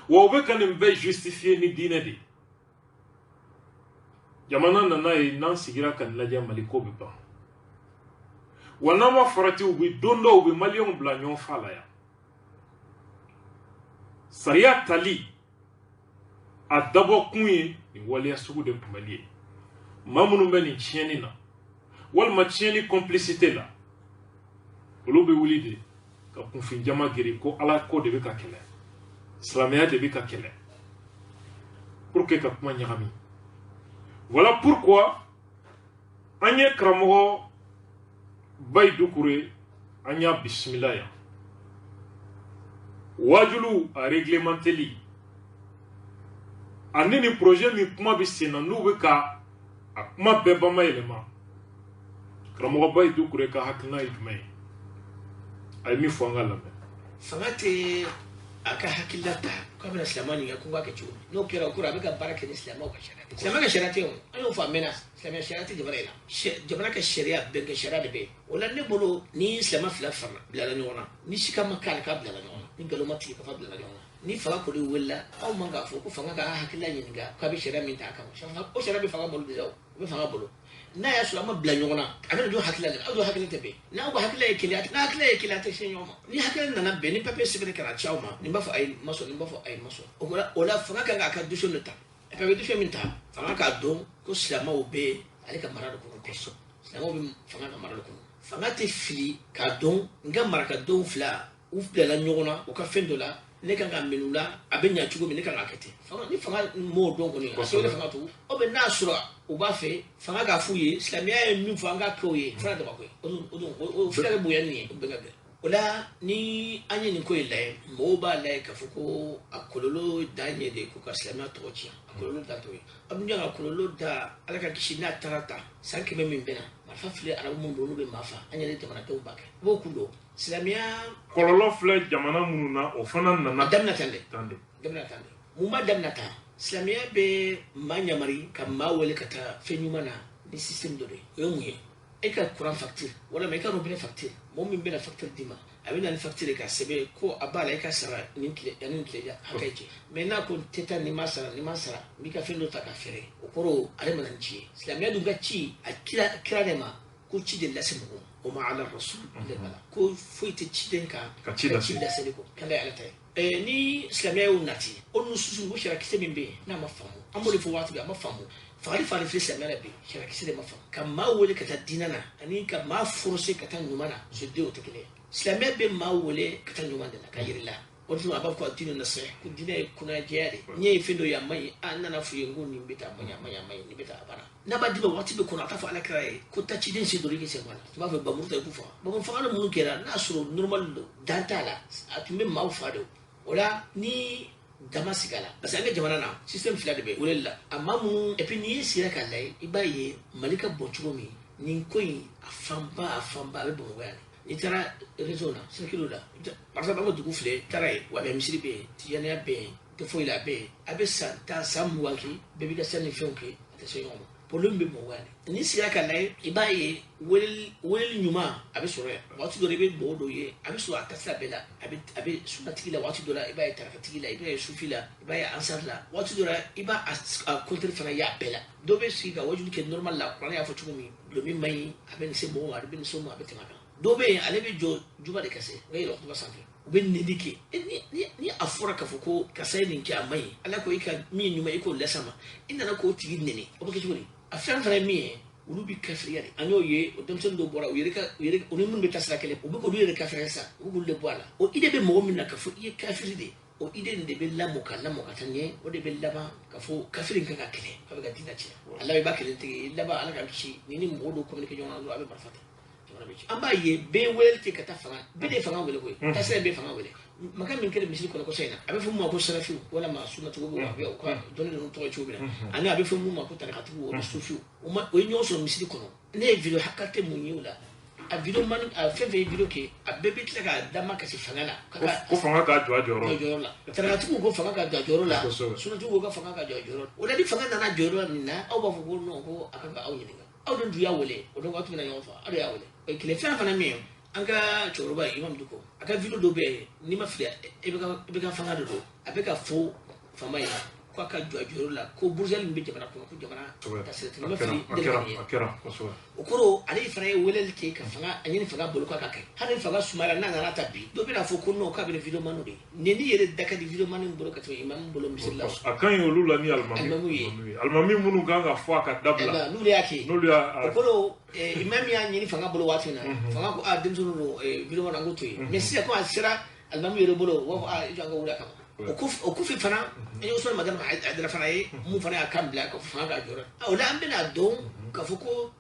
wa be kan be justifier ni dine di jamana nana e nan sigira kan laja maliko be ba wana ma farati ubi dondo ubi malion blanyon fala ya sariya tali a dabo kunye ni waliya sugu de kumaliye mamunu be ni tieni na walma tieni complicité la olu be wuli de ka kunfin jama giri ko ala ko de be ka kele islamiyya de be ka kele pour que ka kuma nyagami. Voilà pourquoi anye kramogo bay dukure anya bismillah ya wajulu a réglementeli anini projet mi kuma bi sena nube ka a kuma beba mayelema kramogo bay dukure ka hakna ikmay ay mi fonga lambe fangate aka hakilata kwa na islamani ya kunga kechu no kira kura bika baraka ni islamu ka sharati islamu ka sharati yo ayo fa mena islamu sharati jabarela jabara ka sharia be ka sharade be wala ne bolo ni islamu fla farna bila la nyona ni shika makal ka bila la nyona ni galo mati ka fa bila la nyona ni fa ko do wala aw manga fo ko fanga ka hakila nyinga ka bi sharia min ta kan shanga o sharia be fanga bolo be be fanga bolo na ya sulama bila nyona amena do hakila le aw do hakila tebe na ko hakila e kila na hakila e kila te shenyoma ni hakila na be ni pape sibere kana chauma ni ba fa ay maso ni ba fa ay maso ola fanga ka ga ka dusho neta e pape dusho minta fanga ka do ko sulama o be ale ka marado ko peso sulama o be fanga ka marado ko fanga te fili ka don nga maraka don fla ou fla la nyona o ka fendo la ne kan ka menula abenya chugo mi ne kan akete fanga ni fanga mo don ko ni aso le fanga to o be na sura o ba fe fanga ga fuye islamia e mi fanga ko ye fanga de ba ko o fila bo yan ni o be ga ola ni anye ni ko ile mo ba la ka fuko akololo danye de ko ka islamia to chi akololo da to abunya akololo da ala ka kishi na tarata sanke me min bena ma fa file arabu mo do no be mafa anye de tamana to ba ke bo kulo islamia kololo fle jamana mununa o fana nana damna tande mu ma damna ta islamia be manya mari kam ma wole kata fenyumana ni system do de yo muye e ka courant facture wala me ka robinet facture mo min bena facture dima abina ni facture ka sebe ko abala e ka sara ni kile ya hakaje me na ko teta ni masara mi ka fendo ta ka fere o koro ale mananchi islamia du gachi akira de ma ko ci de lasimo وما على الرسول إلا البلاغ كو فويت تشيدن كتشيدا سيليكو كان لا على ني اسلاميه وناتي النصوص المباشره كتبين به نا ما فهموا امر فوات ما فهموا فعرف في الاسلاميه به شرك سيد ما فهم كما ولي كتديننا اني كما فرسي كتنمنا جديو تكلي اسلاميه به ما ولي كتنمنا كاير الله ورثوا أبوك الدين النصيح كدينا كنا جاري نيجي فينو يا ماي أنا نفينغون نبيتا ماي نبيتا أبانا نبادي بوقتي بكون أتفق على كراي كنت تجدين سيدوري كسيمانا ما في بمرت يكوفا أنا منو كيرا ناسرو نورمال دانتالا أتمنى ما وفادو ولا ني دماسكالا بس أنا جمانا سيستم فلاد بي ولا لا أما مو أبني سيرا كلاي إباية ملكة بوتشومي نينكوي أفامبا ببوغاني itara rezona sekilo la parce que ba du gufle taray wa be misiri be tiyana be to foila be abe santa samwanki be bi ga sani fonke te so yomo polumbe mo wale ni siya kalay ibaye wel nyuma abe sore wati do rebe bodo ye abe so atasa bela abe sunati la wati do la ibaye tarakati la ibaye sufila ibaye ansar la wati do la iba contre fana ya bela do be siga wajun ke normal la qur'an ya fatu mi do mi mai abe ni se mo abe ni so mo abe tinaka dobe alebe juba de kase ngai lo ba sanfe ben nidike ni afura ka fuko kasai ninki amai ala ko ika mi nyuma iko lesama inda na ko tigi nene o bake juri afan fara mi ulu bi kafri yare anyo ye o demsen do bora o yere oni mun be tasra kele o be ko yere kafri sa o gul de boala o ide be mo min na ka fu ye kafri de o ide de be la mo katanye o de be laba ka fu kafri ka kele ka ga dina ci Allah ba kele tigi laba ala ka ci ni mo do communication na do abe barfata amba ye be welti kata fanga be de fanga wele ko tasere be fanga wele maka min kele misili ko seyna abe fu mo ko sarafi wala ma sunatu go wa be ko don no to chobina ani abe fu mo ko tarakatu o sufi o ma o nyoso misili ko ne video hakate mu nyula a video man a fe video ke abe be tla dama ka si fanga la ko fanga ka joro la tarakatu go fanga ka joro la sunatu go fanga ka joro o da di fanga na joro ni na au ba fu go no ko aka ga au ni au don duya wele o don watu na yofa ada ya wele kile fana fana mi anga choroba imam duko aka video do be ni ma fia e be ka fanga do abeka fo fama ya ko aka joro la ko burjal mbe jamana ko jamana ta sete ma fi akira koso okoro ali fara e welel ke ka fanga anyini fanga bolo ko aka kai hade fanga sumara na na tabi do be na fo ko no ka be video manu de ne ni yele daka di video manu bolo ka to imam bolo misilla akan yo lula ni almami munu ganga fo aka dabla nulu yake nulu ya okoro imam ya nyini fanga bolo watina fanga ko a demso no video manu ngoto yi mais ko asira almami yele bolo wo a janga wula kama okufi fana yo so madam adra fana yi mu fana akam bla ko fana ga jora wala ambina don ka fuko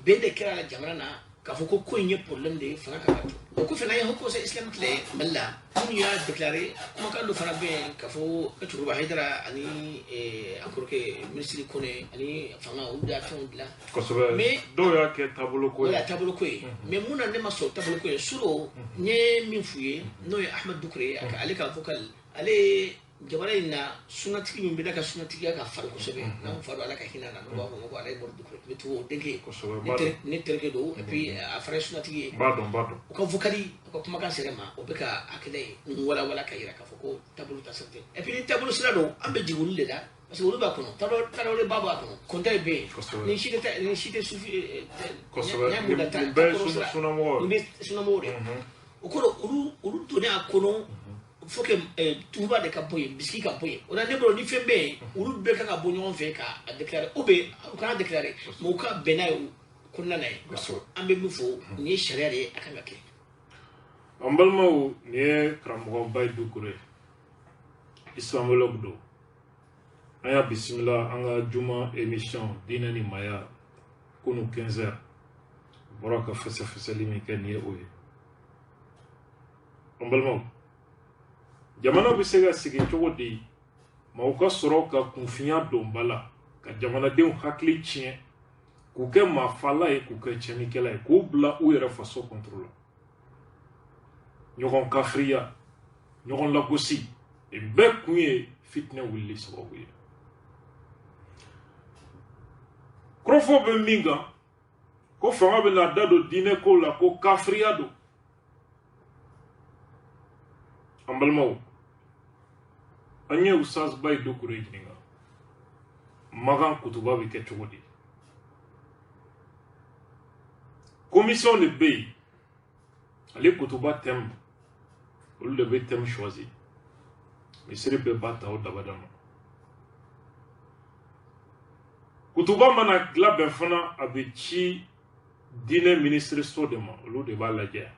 bende kira la jamana na ka fuko ko nye problem de fana ka bato okufi na yako sa islam tle malla kun ya déclarer kuma ka do fana be ka fo ka turu ba hidra ani encore que ministre ko ne ani fana unda ton la ko so me do ya ke tabolo ko ya tabolo ko me muna ne maso tabolo ko suro nye min fuye no ya ahmad dukre aka alika fokal ale jabara ina sunatiki min bida ka sunatiki ka farko sebe na faru ala ka hinana no ba ko ala bor dukre metu denke ne terke do et puis afra sunatiki bado ko vokali ko kuma kan serema o be ka akile wala ka yira ka foko tabulu tasante et puis tabulu sira do ambe jigulu le da parce que wolu ba kono talo le baba kono konta be ni shite sufi ko so be sunamo o ko uru to ne akono faut que tuba de kapoye biski kapoye on a débro ni fembe uru be ka bo nyon fe ka déclarer obe ka déclarer mo ka benayo kunna nay ambe mu fo ni sharia de akanga ke ambalmo ni kramgo bay dukure islamolog do aya bismillah anga juma émission dinani maya kunu 15h baraka fasa limi kan ye oye ambalmo jamana bi se ka sigi cogo di ma u ka sɔrɔ ka kunfiya don bala ka jamanadenw hakili tiɲɛ k'u kɛ maafala ye k'u kɛ tiɲɛnikɛla ye k'u bila u yɛrɛ faso kɔntoro la ɲɔgɔn kafiriya ɲɔgɔn lagosi nin bɛɛ kun ye fitinɛ wulili sababu ye kɔrɔfɔ bɛ min kan ko fanga bɛna da don diinɛ kow la ko kafiriya don an balimaw an ye usaz bay dukure ɲininka magan kutuba bɛ kɛ cogo di commission de bɛ yen ale kutuba thème olu de bɛ thème choisi misiri bɛɛ b'a ta o dabada ma kutuba mana labɛn fana a bɛ ci diinɛ ministeriso de ma olu de b'a lajɛ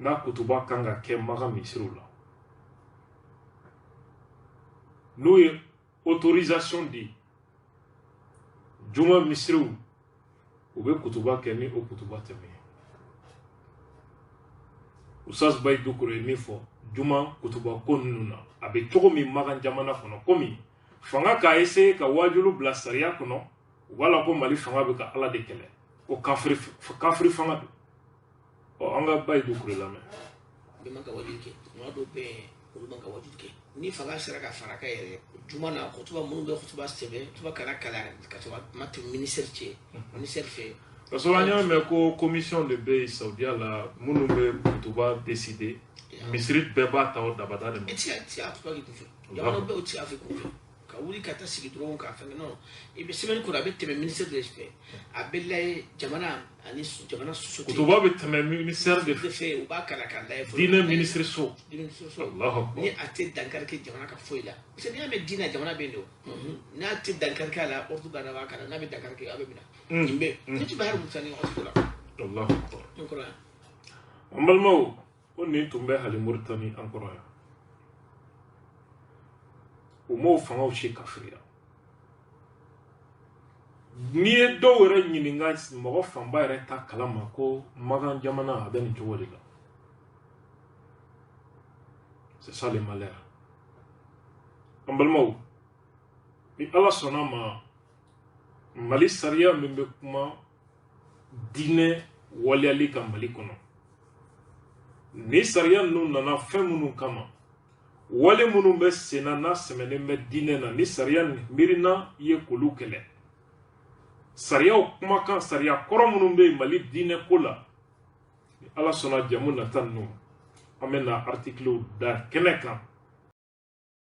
n'a kutuba kan ka kɛ magan misiriw la n'u ye autorisation di juma misiriw u bɛ kutuba kɛ ni o kutuba tɛmɛ usaz bay dukure ye min fɔ juma kutuba ko ninnu na a bɛ cogo min magan jamana kɔnɔ komi fanga k'a essayer ka wajulu bila sariya kɔnɔ u b'a la ko mali fanga bɛ ka ala de kɛlɛ ko kafiri fanga don an ka bay dukure lamɛn ni fanga sera ka faraka yɛrɛ juma na kutuba minnu bɛ kutuba sɛbɛn tuba kana kala ka tuba mati ministère cɛ ministère fɛ parce que an y'a mɛn ko commission de bɛ yen saudiya la minnu bɛ kutuba décider misiri bɛɛ b'a ta o dabada de ma e ti a tuba k'i kun fɛ jamana bɛɛ o ti a fɛ kun fɛ ka wuli ka taa sigi dɔrɔn k'a fɛngɛ non i bɛ semaine kɔnɔ a bɛ tɛmɛ ministère de fɛ a bɛ layɛ jamana ani jamana société kutuba bɛ tɛmɛ ministère de fɛ u b'a kala ka layɛ diinɛ ministre so ni a tɛ dankari kɛ jamana ka foyi la parce que n'i y'a mɛn diinɛ jamana bɛ yen de n'a tɛ dankari kɛ a la ordre b'a la b'a kala n'a bɛ dankari kɛ a bɛ minɛ nin bɛ ne tun bɛ hɛrɛ musa ni ɲɔgɔn la n kɔrɔ yan an balimaw ko nin tun bɛ hali Moritani an kɔrɔ yan u m'o fangaw si kafiriya n'i ye dɔw yɛrɛ ɲininka mɔgɔ fanba yɛrɛ ta kalama ko magan jamana a bɛ nin cogo de la c'est ça le malheur an balimaw ni ala sɔnna ma mali sariya min bɛ kuma diinɛ waliyali ka mali kɔnɔ ni sariya ninnu nana fɛn minnu kama wale minnu bɛ senna n'a sɛmɛnen bɛ diinɛ na ni sariya miirina ye k'olu kɛlɛ sariyaw kumakan sariya kɔrɔ minnu bɛ yen mali diinɛ ko la ala sɔnna jamu nata ninnu an bɛna artikiliw da kɛnɛ kan